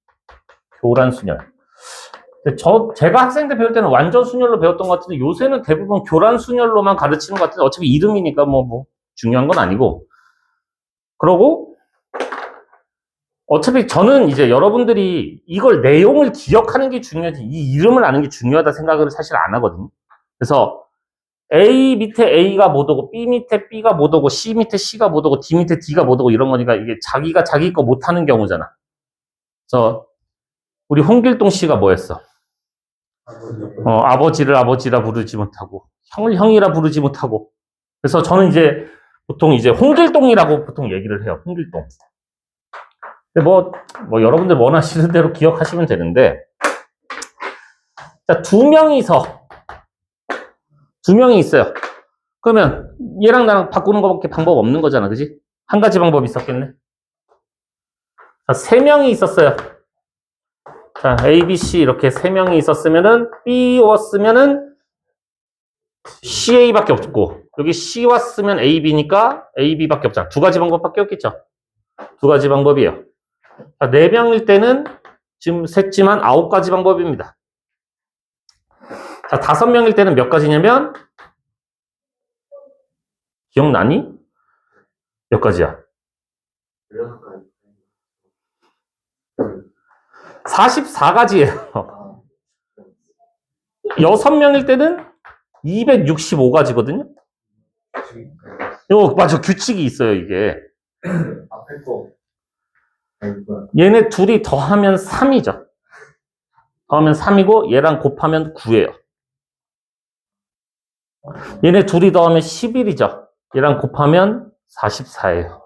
교란순열. 제가 학생 때 배울 때는 완전순열로 배웠던 것 같은데, 요새는 대부분 교란순열로만 가르치는 것 같은데, 어차피 이름이니까 뭐 중요한 건 아니고. 그러고, 어차피 저는 이제 여러분들이 이걸 내용을 기억하는 게 중요하지, 이 이름을 아는 게 중요하다 생각을 사실 안 하거든요. 그래서 A 밑에 A가 못 오고, B 밑에 B가 못 오고, C 밑에 C가 못 오고, D 밑에 D가 못 오고 이런 거니까 이게 자기가 자기 거 못하는 경우잖아. 그래서 우리 홍길동 씨가 뭐였어? 아버지를 아버지라 부르지 못하고, 형을 형이라 부르지 못하고. 그래서 저는 이제 보통 이제 홍길동이라고 보통 얘기를 해요. 홍길동. 근데 뭐 여러분들 원하시는 대로 기억하시면 되는데, 자, 두 명이 있어요. 그러면 얘랑 나랑 바꾸는 것밖에 방법 없는 거잖아, 그지? 한 가지 방법이 있었겠네. 자, 세 명이 있었어요. 자, A, B, C 이렇게 세 명이 있었으면은 B 왔으면은 CA밖에 없고, 여기 C 왔으면 AB,니까 AB밖에 없잖아. 두 가지 방법밖에 없겠죠. 두 가지 방법이에요. 자, 네 명일 때는 지금 셌지만 9가지 방법입니다. 자, 5명일 때는 몇 가지냐면, 기억나니? 몇 가지야? 44가지예요. 6명일 때는 265가지거든요. 맞아. 규칙이 있어요, 이게. 앞에 거. 얘네 둘이 더하면 3이죠. 더하면 3이고, 얘랑 곱하면 9예요. 얘네 둘이 더하면 11이죠. 얘랑 곱하면 44예요.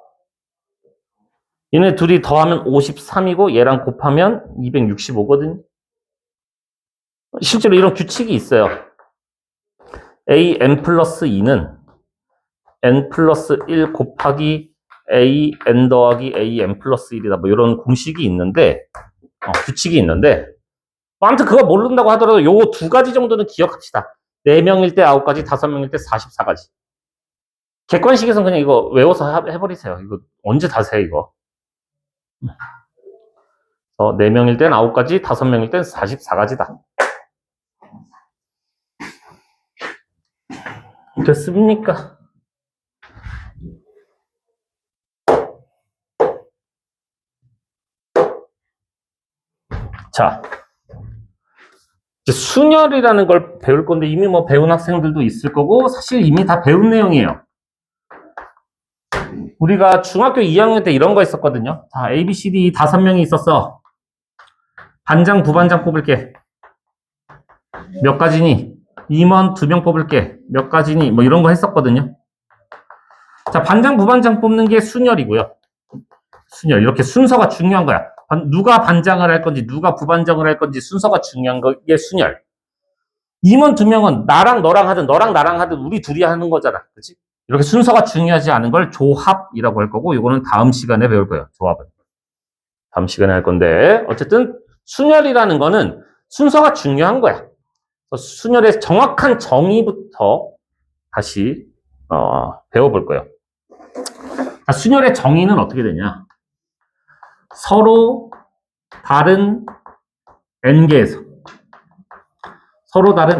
얘네 둘이 더하면 53이고, 얘랑 곱하면 265거든요. 실제로 이런 규칙이 있어요. an 플러스 2는 n 플러스 1 곱하기 an 더하기 an 플러스 1이다. 뭐 이런 공식이 있는데, 규칙이 있는데, 아무튼 그거 모른다고 하더라도 요거 두 가지 정도는 기억합시다. 4명일 때 9가지, 5명일 때 44가지. 객관식에서는 그냥 이거 외워서 해버리세요. 이거 언제 다 세, 이거. 4명일 땐 9가지, 5명일 땐 44가지다. 됐습니까? 자, 이제 순열이라는 걸 배울 건데 이미 뭐 배운 학생들도 있을 거고 사실 이미 다 배운 내용이에요. 우리가 중학교 2학년 때 이런 거 했었거든요. 자, A, B, C, D 5명이 있었어. 반장, 부반장 뽑을게. 몇 가지니? 임원 2명 뽑을게. 몇 가지니? 뭐 이런 거 했었거든요. 자, 반장, 부반장 뽑는 게 순열이고요. 순열. 이렇게 순서가 중요한 거야. 누가 반장을 할 건지, 누가 부반장을 할 건지 순서가 중요한 게 순열. 임원 2명은 나랑 너랑 하든, 너랑 나랑 하든 우리 둘이 하는 거잖아. 그치? 이렇게 순서가 중요하지 않은 걸 조합이라고 할 거고, 이거는 다음 시간에 배울 거예요. 조합은. 다음 시간에 할 건데, 어쨌든 순열이라는 거는 순서가 중요한 거야. 순열의 정확한 정의부터 다시 배워볼 거예요. 순열의 정의는 어떻게 되냐? 서로 다른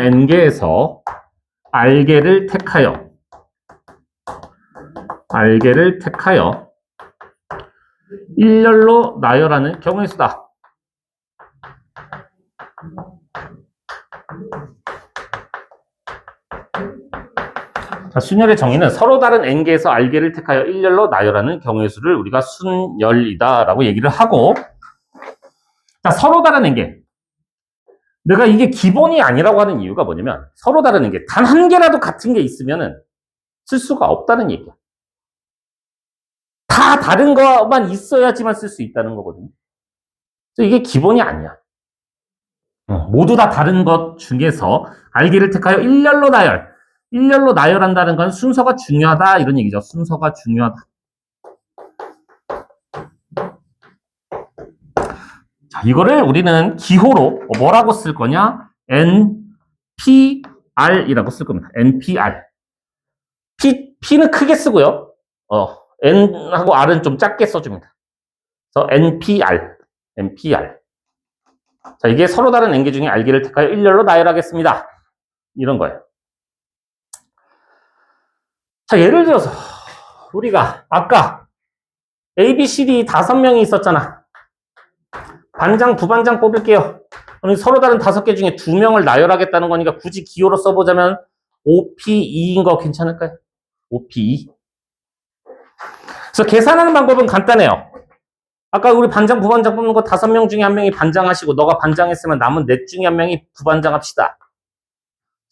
n개에서 알게를 택하여 일렬로 나열하는 경우의 수다. 자, 순열의 정의는 서로 다른 n개에서 알게를 택하여 일렬로 나열하는 경우의 수를 우리가 순열이다라고 얘기를 하고, 자, 서로 다른 n개. 내가 이게 기본이 아니라고 하는 이유가 뭐냐면 서로 다른 n개, 단 한 개라도 같은 게 있으면은 쓸 수가 없다는 얘기야. 다 다른 것만 있어야지만 쓸 수 있다는 거거든요. 그래서 이게 기본이 아니야. 모두 다 다른 것 중에서 알게를 택하여 일렬로 나열한다는 건 순서가 중요하다 이런 얘기죠. 순서가 중요하다. 자, 이거를 우리는 기호로 뭐라고 쓸 거냐? NPR이라고 쓸 겁니다. NPR. P는 크게 쓰고요. N하고 R은 좀 작게 써줍니다. 그래서 NPR. 자, 이게 서로 다른 n개 중에 알게를 택하여 일렬로 나열하겠습니다. 이런 거예요. 자, 예를 들어서 우리가 아까 A, B, C, D 5명이 있었잖아. 반장, 부반장 뽑을게요. 서로 다른 5개 중에 2명을 나열하겠다는 거니까 굳이 기호로 써보자면 OP2인 거 괜찮을까요? OP2. 그래서 계산하는 방법은 간단해요. 아까 우리 반장, 부반장 뽑는 거 5명 중에 1명이 반장하시고 너가 반장했으면 남은 넷 중에 1명이 부반장합시다.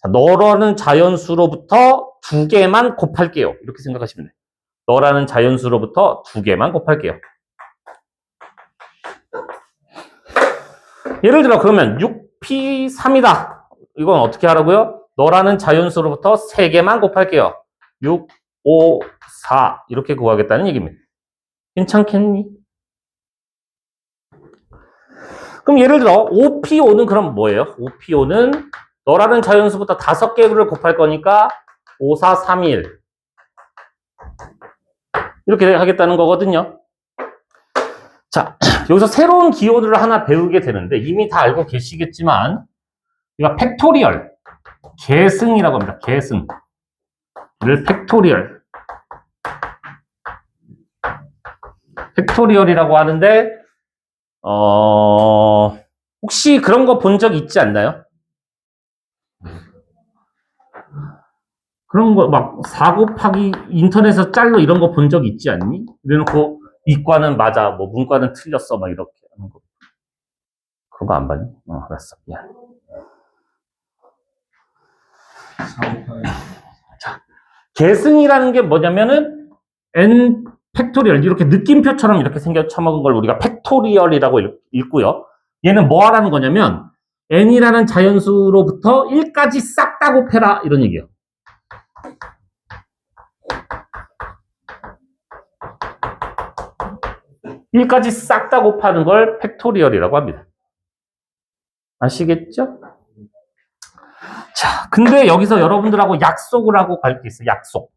자, 너라는 자연수로부터 2개만 곱할게요. 이렇게 생각하시면 돼요. 너라는 자연수로부터 2개만 곱할게요. 예를 들어 그러면 6P3이다. 이건 어떻게 하라고요? 너라는 자연수로부터 3개만 곱할게요. 6, 5, 4 이렇게 구하겠다는 얘기입니다. 괜찮겠니? 그럼 예를 들어 5P5는 그럼 뭐예요? 5P5는 너라는 자연수부터 5개를 곱할 거니까 5, 4, 3, 1 이렇게 하겠다는 거거든요. 자, 여기서 새로운 기호들을 하나 배우게 되는데 이미 다 알고 계시겠지만 우리가 팩토리얼, 계승이라고 합니다. 계승을 팩토리얼이라고 하는데 혹시 그런 거 본 적 있지 않나요? 그런 거 막 4 곱하기 인터넷에서 짤로 이런 거 본 적 있지 않니? 이래놓고 이과는 맞아, 뭐 문과는 틀렸어, 막 이렇게 하는 거. 그런 거 안 봤니? 알았어. 미안. 자, 계승이라는 게 뭐냐면은 n 팩토리얼 이렇게 느낌표처럼 이렇게 생겨 처먹은 걸 우리가 팩토리얼이라고 읽고요. 얘는 뭐 하라는 거냐면 n이라는 자연수로부터 1까지 싹 다 곱해라 이런 얘기예요. 일까지 싹 다 곱하는 걸 팩토리얼이라고 합니다. 아시겠죠? 자, 근데 여기서 여러분들하고 약속을 하고 갈 게 있어요. 약속.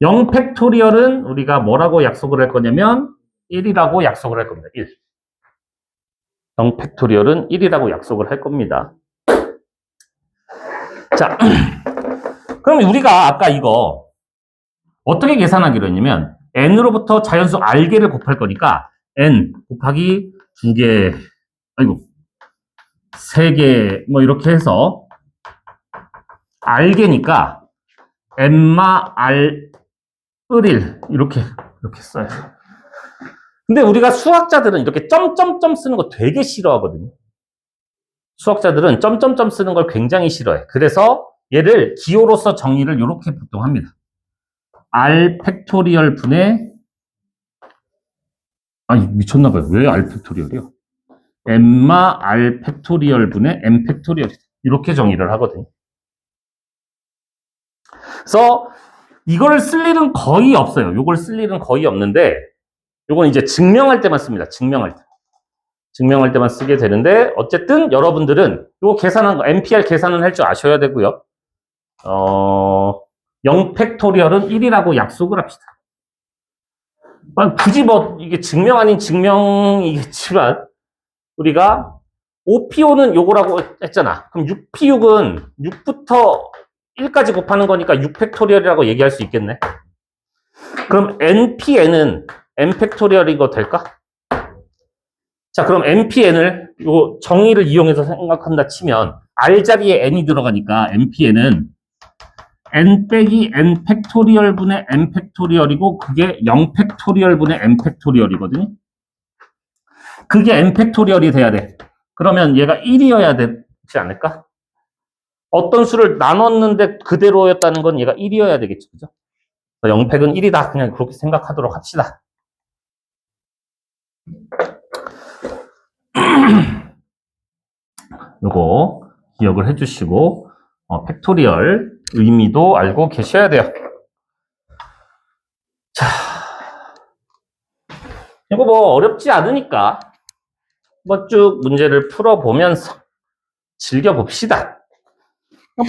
0 팩토리얼은 우리가 뭐라고 약속을 할 거냐면 1이라고 약속을 할 겁니다. 1. 0 팩토리얼은 1이라고 약속을 할 겁니다. 자, 그럼 우리가 아까 이거 어떻게 계산하기로 했냐면 n으로부터 자연수 알게를 곱할 거니까 n 곱하기 2개 아이고, 3개, 뭐, 이렇게 해서, R개니까, N마 R, 을일, 이렇게 써요. 근데 우리가 수학자들은 이렇게 점점점 쓰는 거 되게 싫어하거든요. 수학자들은 점점점 쓰는 걸 굉장히 싫어해. 그래서 얘를 기호로서 정의를 이렇게 보통 합니다. R 팩토리얼 분의, 아니, 미쳤나봐요. 왜 R 팩토리얼이요? N마 R 팩토리얼 분의 N 팩토리얼이다. 이렇게 정의를 하거든요. 그래서 이걸 쓸 일은 거의 없어요. 이걸 쓸 일은 거의 없는데, 이건 이제 증명할 때만 씁니다. 증명할 때. 증명할 때만 쓰게 되는데, 어쨌든 여러분들은 이거 계산한 거, NPR 계산은 할 줄 아셔야 되고요. 0팩토리얼은 1이라고 약속을 합시다. 굳이 뭐, 이게 증명 아닌 증명이겠지만, 우리가 OPO는 요거라고 했잖아. 그럼 6P6은 6부터 1까지 곱하는 거니까 6팩토리얼이라고 얘기할 수 있겠네. 그럼 NPN은 N팩토리얼인 거 될까? 자, 그럼 NPN을 요 정의를 이용해서 생각한다 치면 R 자리에 N이 들어가니까 NPN은 N 빼기 N 팩토리얼 분의 N 팩토리얼이고 그게 0 팩토리얼 분의 N 팩토리얼이거든요. 그게 N 팩토리얼이 돼야 돼. 그러면 얘가 1이어야 되지 않을까? 어떤 수를 나눴는데 그대로였다는 건 얘가 1이어야 되겠죠. 그죠? 0팩은 1이다. 그냥 그렇게 생각하도록 합시다. 요거 기억을 해주시고 팩토리얼 의미도 알고 계셔야 돼요. 자, 이거 뭐 어렵지 않으니까 뭐 쭉 문제를 풀어보면서 즐겨봅시다.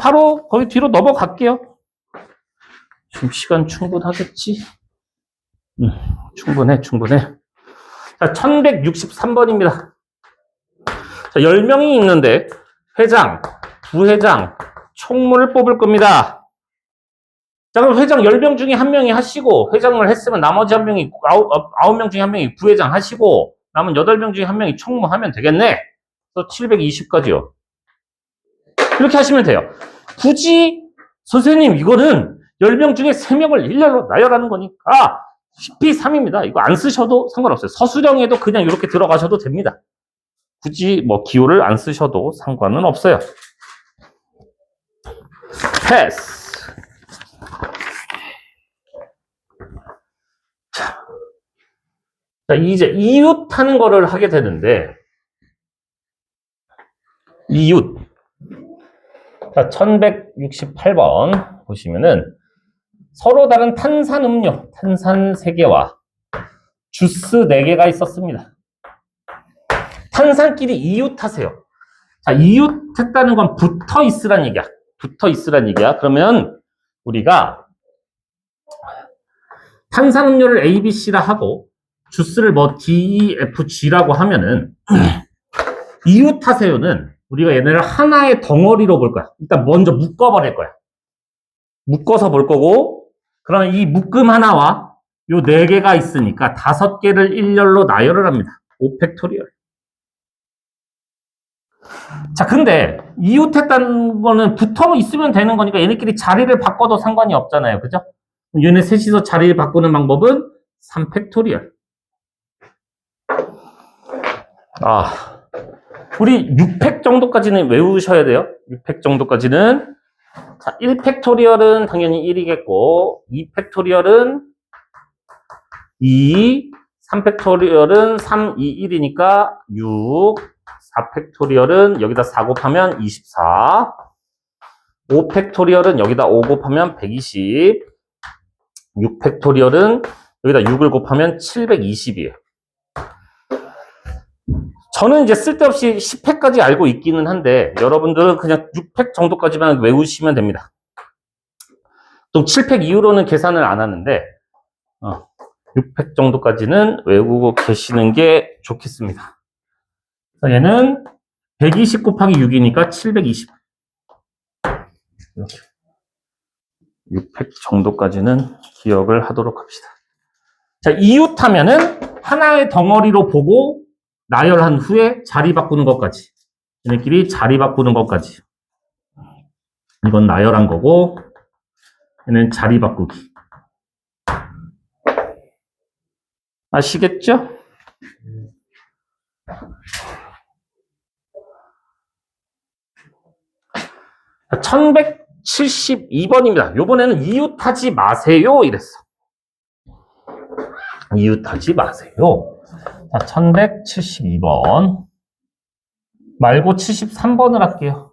바로 거기 뒤로 넘어갈게요. 지금 시간 충분하겠지? 충분해. 자, 1163번입니다. 자, 10명이 있는데 회장, 부회장, 총무를 뽑을 겁니다. 자, 그럼 회장 10명 중에 한 명이 하시고 회장을 했으면 나머지 한 명이 9명 중에 한 명이 부회장 하시고 남은 8명 중에 한 명이 총무하면 되겠네. 그래서 720까지요. 이렇게 하시면 돼요. 굳이 선생님 이거는 10명 중에 3명을 일렬로 나열하는 거니까 10P3입니다. 이거 안 쓰셔도 상관없어요. 서술형에도 그냥 이렇게 들어가셔도 됩니다. 굳이 뭐 기호를 안 쓰셔도 상관은 없어요. 패스. 자, 이제 이웃하는 거를 하게 되는데 이웃. 자, 1168번 보시면은 서로 다른 탄산음료, 탄산 3개와 주스 4개가 있었습니다. 탄산끼리 이웃하세요. 자, 이웃했다는 건 붙어 있으란 얘기야. 붙어 있으란 얘기야. 그러면 우리가 탄산음료를 A, B, C라 하고 주스를 뭐 D, E, F, G라고 하면은 이웃하세요는 우리가 얘네를 하나의 덩어리로 볼 거야. 일단 먼저 묶어버릴 거야. 묶어서 볼 거고 그러면 이 묶음 하나와 요 4개가 있으니까 5개를 일렬로 나열을 합니다. 5팩토리얼. 자, 근데 이웃했다는 거는 붙어 있으면 되는 거니까 얘네끼리 자리를 바꿔도 상관이 없잖아요. 그죠? 얘네 셋이서 자리를 바꾸는 방법은 3팩토리얼. 우리 6팩 정도까지는 외우셔야 돼요. 6팩 정도까지는. 자, 1팩토리얼은 당연히 1이겠고, 2팩토리얼은 2, 3팩토리얼은 3, 2, 1이니까 6, 4팩토리얼은 여기다 4 곱하면 24, 5팩토리얼은 여기다 5 곱하면 120, 6팩토리얼은 여기다 6을 곱하면 720이에요. 저는 이제 쓸데없이 10팩까지 알고 있기는 한데 여러분들은 그냥 6팩 정도까지만 외우시면 됩니다. 또 7팩 이후로는 계산을 안 하는데 6팩 정도까지는 외우고 계시는 게 좋겠습니다. 얘는 120 곱하기 6이니까 720. 이렇게 6팩 정도까지는 기억을 하도록 합시다. 자, 이웃하면은 하나의 덩어리로 보고 나열한 후에 자리 바꾸는 것까지. 얘네끼리 자리 바꾸는 것까지. 이건 나열한 거고, 얘는 자리 바꾸기. 아시겠죠? 자, 1172번입니다. 요번에는 이웃하지 마세요. 이랬어. 이웃하지 마세요. 자, 1172번. 말고 73번을 할게요.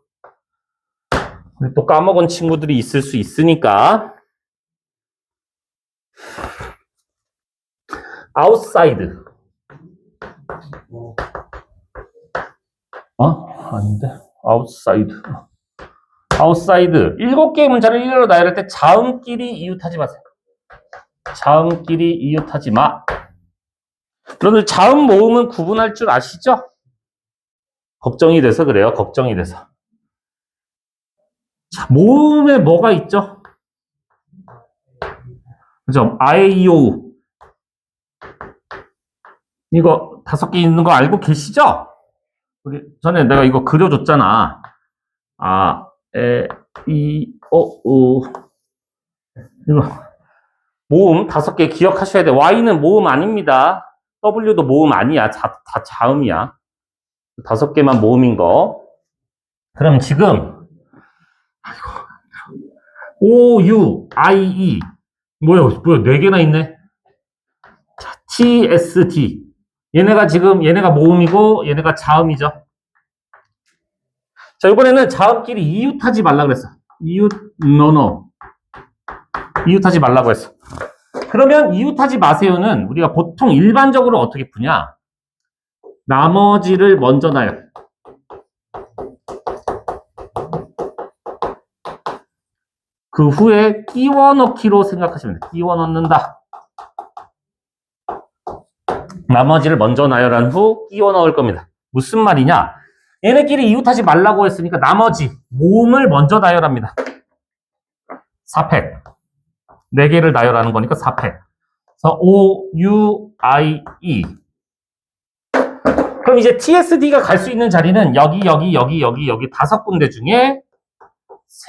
우리 또 까먹은 친구들이 있을 수 있으니까. outside. 아닌데. outside. outside. 7개의 문자를 일렬로 나열할 때 자음끼리 이웃하지 마세요. 자음끼리 이웃하지 마. 여러분들 자음 모음은 구분할 줄 아시죠? 걱정이 돼서 그래요. 걱정이 돼서. 자, 모음에 뭐가 있죠? 그죠? 아에이오우. 이거 5개 있는 거 알고 계시죠? 우리 전에 내가 이거 그려줬잖아. 아, 에, 이, 우. 이거 모음 5개 기억하셔야 돼. Y는 모음 아닙니다. W도 모음 아니야. 다 자음이야. 5개만 모음인 거. 그럼 지금 O, U, I, E. 뭐야, 4개나 있네. 자, T, S, D. 얘네가 모음이고, 얘네가 자음이죠. 자, 이번에는 자음끼리 이웃하지 말라 그랬어. 이웃하지 말라고 했어. 그러면 이웃하지 마세요는 우리가 보통 일반적으로 어떻게 푸냐? 나머지를 먼저 놔요. 그 후에 끼워 넣기로 생각하시면 돼요. 끼워 넣는다. 나머지를 먼저 나열한 후 끼워 넣을 겁니다. 무슨 말이냐? 얘네끼리 이웃하지 말라고 했으니까 나머지 모음을 먼저 나열합니다. 4팩. 4개를 나열하는 거니까 4팩. 그래서 O, U, I, E. 그럼 이제 TSD가 갈 수 있는 자리는 여기 5군데 중에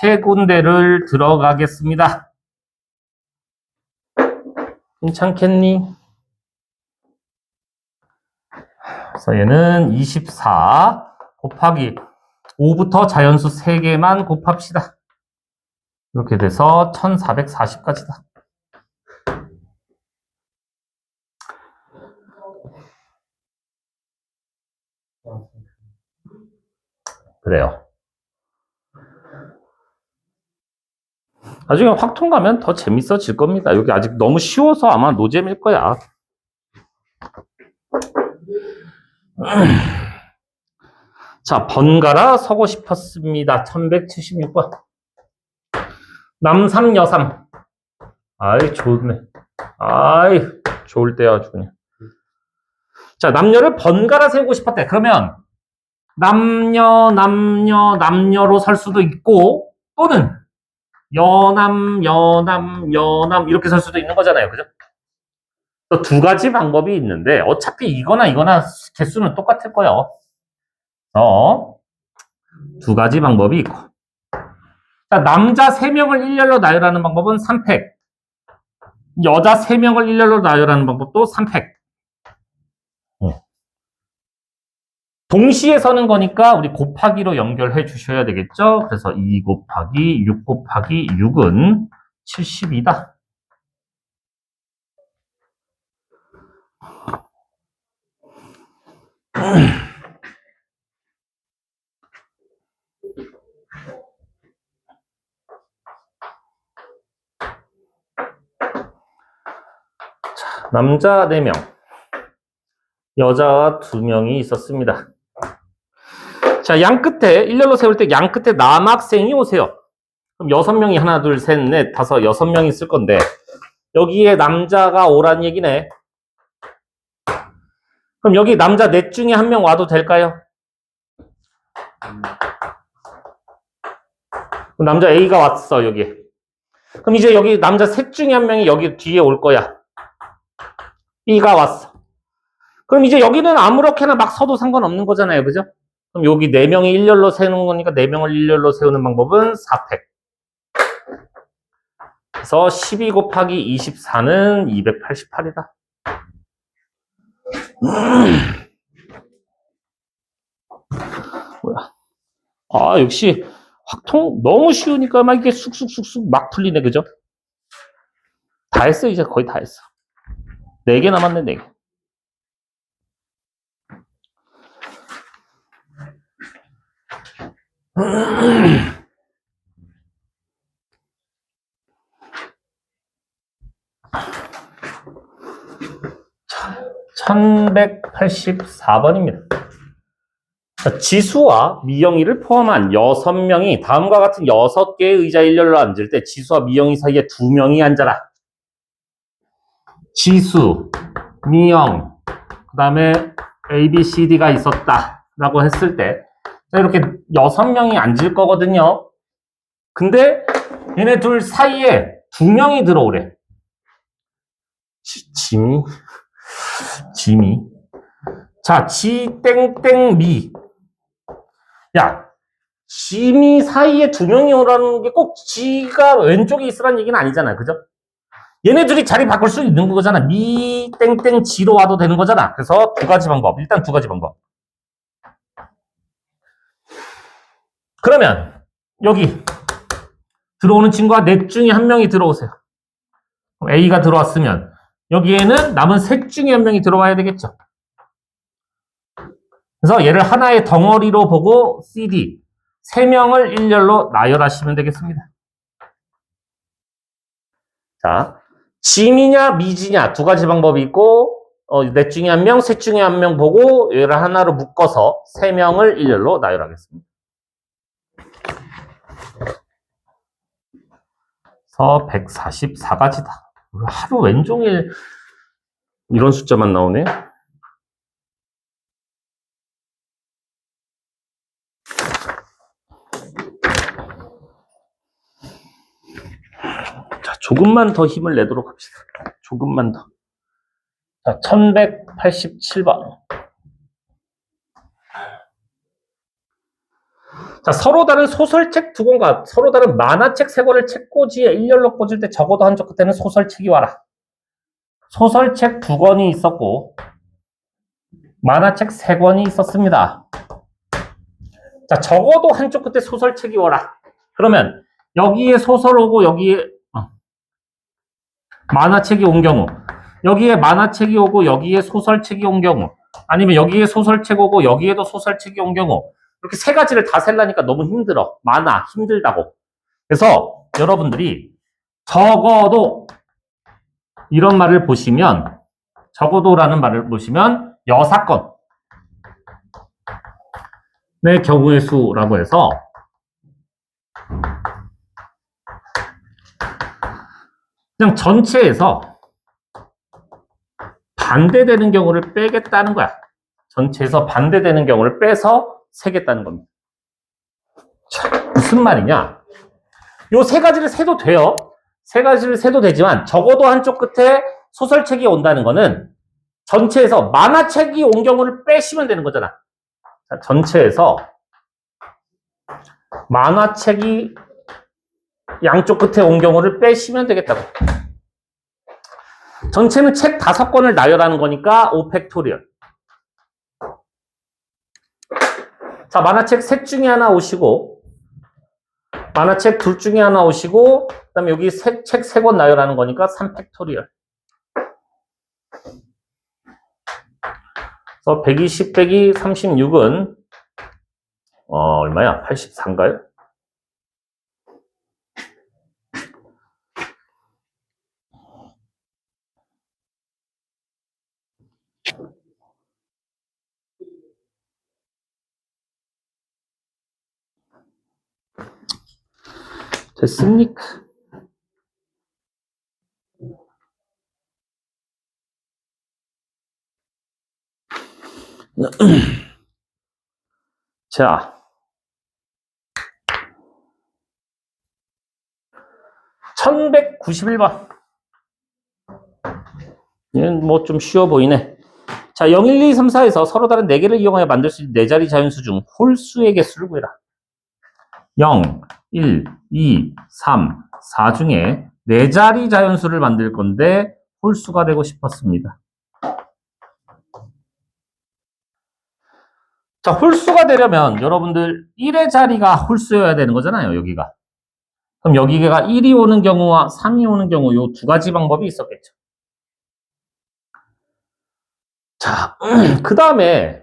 3군데를 들어가겠습니다. 괜찮겠니? 그래서 얘는 24 곱하기 5부터 자연수 3개만 곱합시다. 이렇게 돼서 1440까지다. 그래요. 나중에 확통 가면 더 재밌어질 겁니다. 여기 아직 너무 쉬워서 아마 노잼일 거야. 자, 번갈아 서고 싶었습니다. 1176번. 남삼, 여삼. 아이, 좋네. 아이, 좋을 때야, 아주 그냥. 자, 남녀를 번갈아 세우고 싶었대. 그러면, 남녀로 설 수도 있고, 또는, 여남, 이렇게 설 수도 있는 거잖아요. 그죠? 또 2가지 방법이 있는데, 어차피 이거나 개수는 똑같을 거예요. 2가지 방법이 있고. 자, 남자 3명을 일렬로 나열하는 방법은 3팩. 여자 3명을 일렬로 나열하는 방법도 3팩. 동시에 서는 거니까 우리 곱하기로 연결해 주셔야 되겠죠? 그래서 2 곱하기 6 곱하기 6은 72다. 자, 남자 4명, 여자 2명이 있었습니다. 자, 양 끝에, 일렬로 세울 때 양 끝에 남학생이 오세요. 그럼 6명이 하나, 둘, 셋, 넷, 다섯, 6명이 있을 건데, 여기에 남자가 오란 얘기네. 그럼 여기 남자 넷 중에 1명 와도 될까요? 남자 A가 왔어, 여기. 그럼 이제 여기 남자 셋 중에 1명이 여기 뒤에 올 거야. B가 왔어. 그럼 이제 여기는 아무렇게나 막 서도 상관없는 거잖아요. 그죠? 그럼 여기 4명이 일렬로 세우는 거니까 4명을 일렬로 세우는 방법은 4팩. 그래서 12 곱하기 24는 288이다. 뭐야? 아, 역시 확통 너무 쉬우니까 막 이게 쑥쑥쑥쑥 막 풀리네. 그죠? 다 했어. 이제 거의 다 했어. 4개 남았네. 4개. 자, 1184번입니다. 지수와 미영이를 포함한 6명이 다음과 같은 6개의 의자 일렬로 앉을 때 지수와 미영이 사이에 2명이 앉아라. 지수, 미영, 그 다음에 A, B, C, D가 있었다 라고 했을 때 이렇게 6명이 앉을 거거든요. 근데 얘네 둘 사이에 2명이 들어오래. 지미. 자, 지 땡땡미. 야, 지미 사이에 2명이 오라는 게 꼭 지가 왼쪽에 있으라는 얘기는 아니잖아. 그죠? 얘네 둘이 자리 바꿀 수 있는 거잖아. 미 땡땡 지로 와도 되는 거잖아. 그래서 2가지 방법. 일단 2가지 방법. 그러면 여기 들어오는 친구가 넷 중에 한 명이 들어오세요. A가 들어왔으면 여기에는 남은 셋 중에 한 명이 들어와야 되겠죠. 그래서 얘를 하나의 덩어리로 보고 CD 3명을 일렬로 나열하시면 되겠습니다. 자, 지미냐 미지냐 2가지 방법이 있고 넷 중에 한 명, 셋 중에 한 명 보고 얘를 하나로 묶어서 3명을 일렬로 나열하겠습니다. 그래서 144가지다. 하루 왼종일 이런 숫자만 나오네. 자, 조금만 더 힘을 내도록 합시다. 조금만 더. 자, 1187번. 자, 서로 다른 소설책 2권과 서로 다른 만화책 3권을 책꽂이에 일렬로 꽂을 때 적어도 한쪽 끝에는 소설책이 와라. 소설책 2권이 있었고 만화책 3권이 있었습니다. 자, 적어도 한쪽 끝에 소설책이 와라. 그러면 여기에 소설 오고 여기에 만화책이 온 경우, 여기에 만화책이 오고 여기에 소설책이 온 경우, 아니면 여기에 소설책 오고 여기에도 소설책이 온 경우, 이렇게 3가지를 다 셀라니까 너무 힘들어. 많아. 힘들다고. 그래서 여러분들이 적어도 이런 말을 보시면, 적어도라는 말을 보시면 여사건의 경우의 수라고 해서 그냥 전체에서 반대되는 경우를 빼겠다는 거야. 전체에서 반대되는 경우를 빼서 세겠다는 겁니다. 자, 무슨 말이냐? 요 3가지를 세도 돼요. 3가지를 세도 되지만 적어도 한쪽 끝에 소설책이 온다는 거는 전체에서 만화책이 온 경우를 빼시면 되는 거잖아. 자, 전체에서 만화책이 양쪽 끝에 온 경우를 빼시면 되겠다고. 전체는 책 5권을 나열하는 거니까 5팩토리얼. 자, 만화책 셋 중에 하나 오시고, 만화책 둘 중에 하나 오시고, 그 다음에 여기 책 3권 나열하는 거니까 3팩토리얼. 그래서 120 빼기 36은, 얼마야? 84인가요? 됐습니까? 자, 1191번. 얘는 뭐 좀 쉬워 보이네. 자, 0, 1, 2, 3, 4에서 서로 다른 4개를 이용하여 만들 수 있는 4자리 자연수 중 홀수의 개수를 구해라. 0, 1, 2, 3, 4 중에 4자리 자연수를 만들 건데 홀수가 되고 싶었습니다. 자, 홀수가 되려면 여러분들 1의 자리가 홀수여야 되는 거잖아요, 여기가. 그럼 여기가 1이 오는 경우와 3이 오는 경우 요 두 가지 방법이 있었겠죠. 자, 그 다음에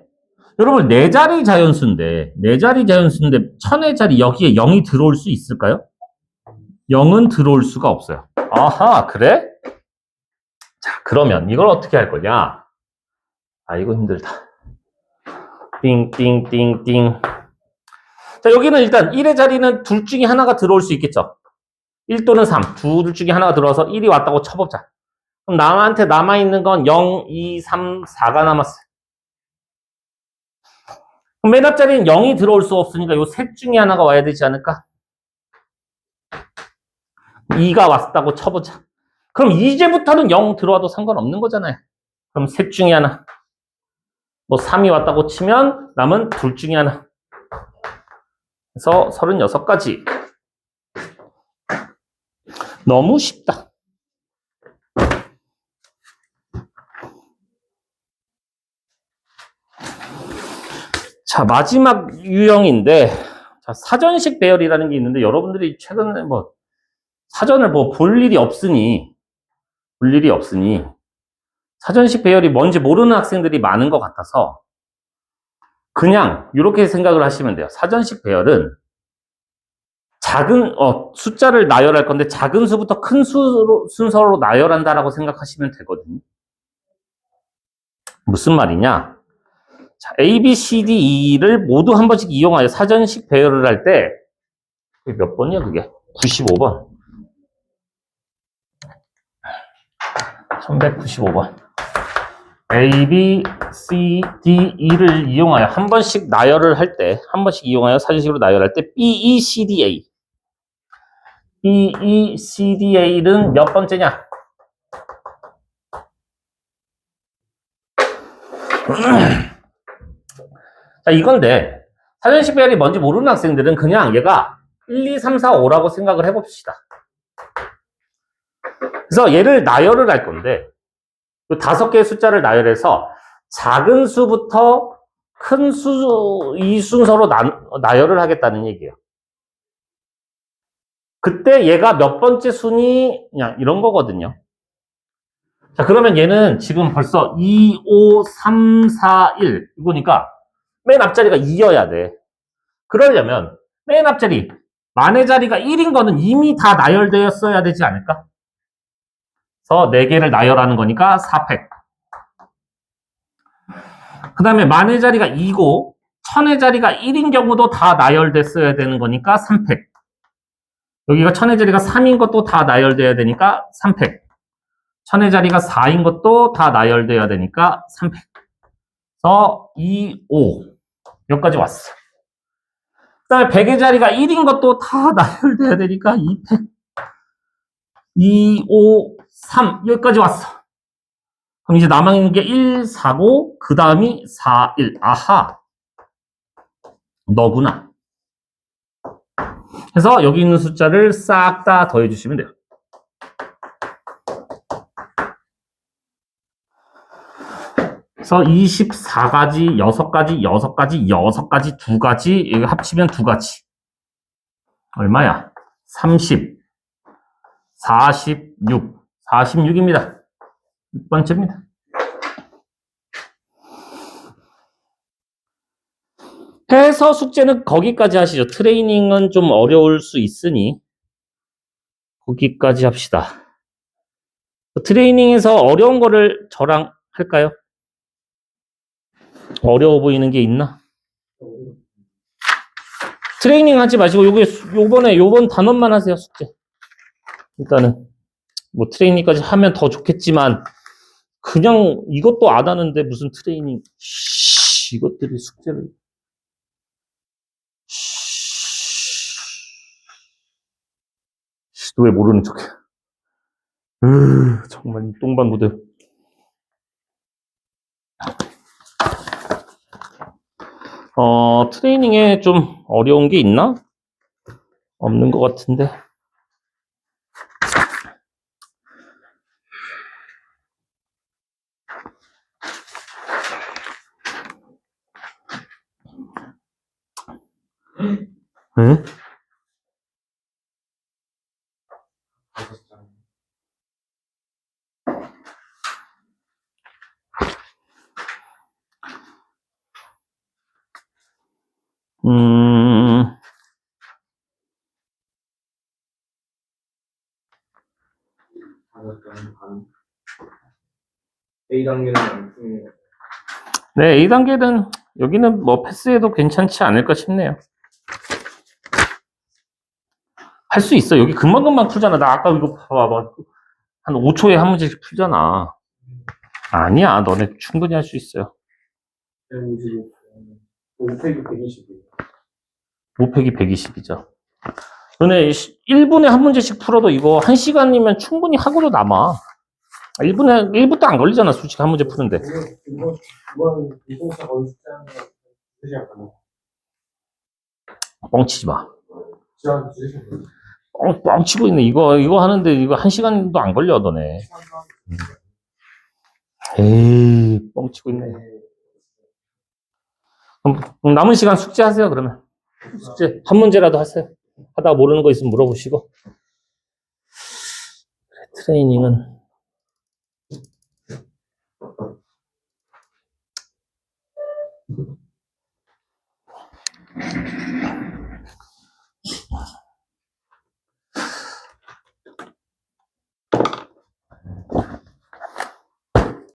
여러분 4자리 자연수인데 1000의 자리 여기에 0이 들어올 수 있을까요? 0은 들어올 수가 없어요. 아하, 그래? 자, 그러면 이걸 어떻게 할 거냐? 아, 이거 힘들다. 띵띵띵띵. 자, 여기는 일단 1의 자리는 둘 중에 하나가 들어올 수 있겠죠. 1 또는 3, 둘 중에 하나가 들어와서 1이 왔다고 쳐보자. 그럼 남한테 남아있는 건 0, 2, 3, 4가 남았어요. 그럼 맨 앞자리는 0이 들어올 수 없으니까 요 셋 중에 하나가 와야 되지 않을까? 2가 왔다고 쳐보자. 그럼 이제부터는 0 들어와도 상관없는 거잖아요. 그럼 셋 중에 하나. 뭐 3이 왔다고 치면 남은 둘 중에 하나. 그래서 36가지. 너무 쉽다. 자, 마지막 유형인데, 자, 사전식 배열이라는 게 있는데, 여러분들이 최근에 뭐, 사전을 뭐 볼 일이 없으니, 사전식 배열이 뭔지 모르는 학생들이 많은 것 같아서, 그냥, 이렇게 생각을 하시면 돼요. 사전식 배열은, 숫자를 나열할 건데, 작은 수부터 큰 순서로 나열한다라고 생각하시면 되거든요. 무슨 말이냐? 자, A, B, C, D, E를 모두 한 번씩 이용하여 사전식 배열을 할 때, 몇 번이야, 그게? 95번. 1195번. A, B, C, D, E를 이용하여 한 번씩 나열을 할 때, 한 번씩 이용하여 사전식으로 나열할 때, B, E, C, D, A. B, E, C, D, A는 몇 번째냐? 자, 이건데, 사전식 배열이 뭔지 모르는 학생들은 그냥 얘가 1, 2, 3, 4, 5라고 생각을 해봅시다. 그래서 얘를 나열을 할 건데, 이 5개의 숫자를 나열해서 작은 수부터 큰 수, 이 순서로 나열을 하겠다는 얘기예요. 그때 얘가 몇 번째 순위, 그냥 이런 거거든요. 자, 그러면 얘는 지금 벌써 2, 5, 3, 4, 1. 이거니까 맨 앞자리가 2여야 돼. 그러려면 맨 앞자리, 만의 자리가 1인 거는 이미 다 나열되었어야 되지 않을까? 그래서 4개를 나열하는 거니까 4팩. 그 다음에 만의 자리가 2고 1000의 자리가 1인 경우도 다 나열됐어야 되는 거니까 3팩. 여기가 1000의 자리가 3인 것도 다 나열돼야 되니까 3팩. 1000의 자리가 4인 것도 다 나열돼야 되니까 3팩. 그래서 2, 5. 여기까지 왔어. 그 다음에 100의 자리가 1인 것도 다 나열돼야 되니까 2팩. 2, 5, 3. 여기까지 왔어. 그럼 이제 남아있는 게 1, 4고, 그 다음이 4, 1. 아하. 너구나. 그래서 여기 있는 숫자를 싹 다 더해주시면 돼요. 그래서 24가지, 6가지, 6가지, 6가지, 2가지, 이거 합치면 2가지. 얼마야? 30, 46, 46입니다. 6번째입니다. 해서 숙제는 거기까지 하시죠. 트레이닝은 좀 어려울 수 있으니 거기까지 합시다. 트레이닝에서 어려운 거를 저랑 할까요? 어려워 보이는 게 있나? 트레이닝 하지 마시고 요번 단원만 하세요. 숙제. 일단은 뭐 트레이닝까지 하면 더 좋겠지만 그냥 이것도 안 하는데 무슨 트레이닝 이것들이 숙제를 너 왜 모르는 척해? 정말 이 똥반 무대. 트레이닝에 좀 어려운 게 있나? 없는 것 같은데. 응? 5장. 음, 5장 반. A 단계는 안 쓰는 네, A단계는 여기는 뭐 패스해도 괜찮지 않을까 싶네요. 할 수 있어. 여기 금방금방 풀잖아. 나 아까 이거 봐봐. 한 5초에 한 문제씩 풀잖아. 아니야. 너네 충분히 할 수 있어요. 155. 5팩이 120이에요. 5팩이 120이죠. 너네 1분에 한 문제씩 풀어도 이거 1시간이면 충분히 하고도 남아. 1분도 안 걸리잖아. 솔직히 한 문제 푸는데. 이건 이동차 거의 숫자는 2시간 반. 뻥치지 마. 지하 2시간 뻥치고 있네. 이거 하는데 이거 1시간도 안 걸려, 너네. 에이, 뻥치고 있네. 그럼 남은 시간 숙제하세요, 그러면. 숙제 한 문제라도 하세요. 하다가 모르는 거 있으면 물어보시고. 트레이닝은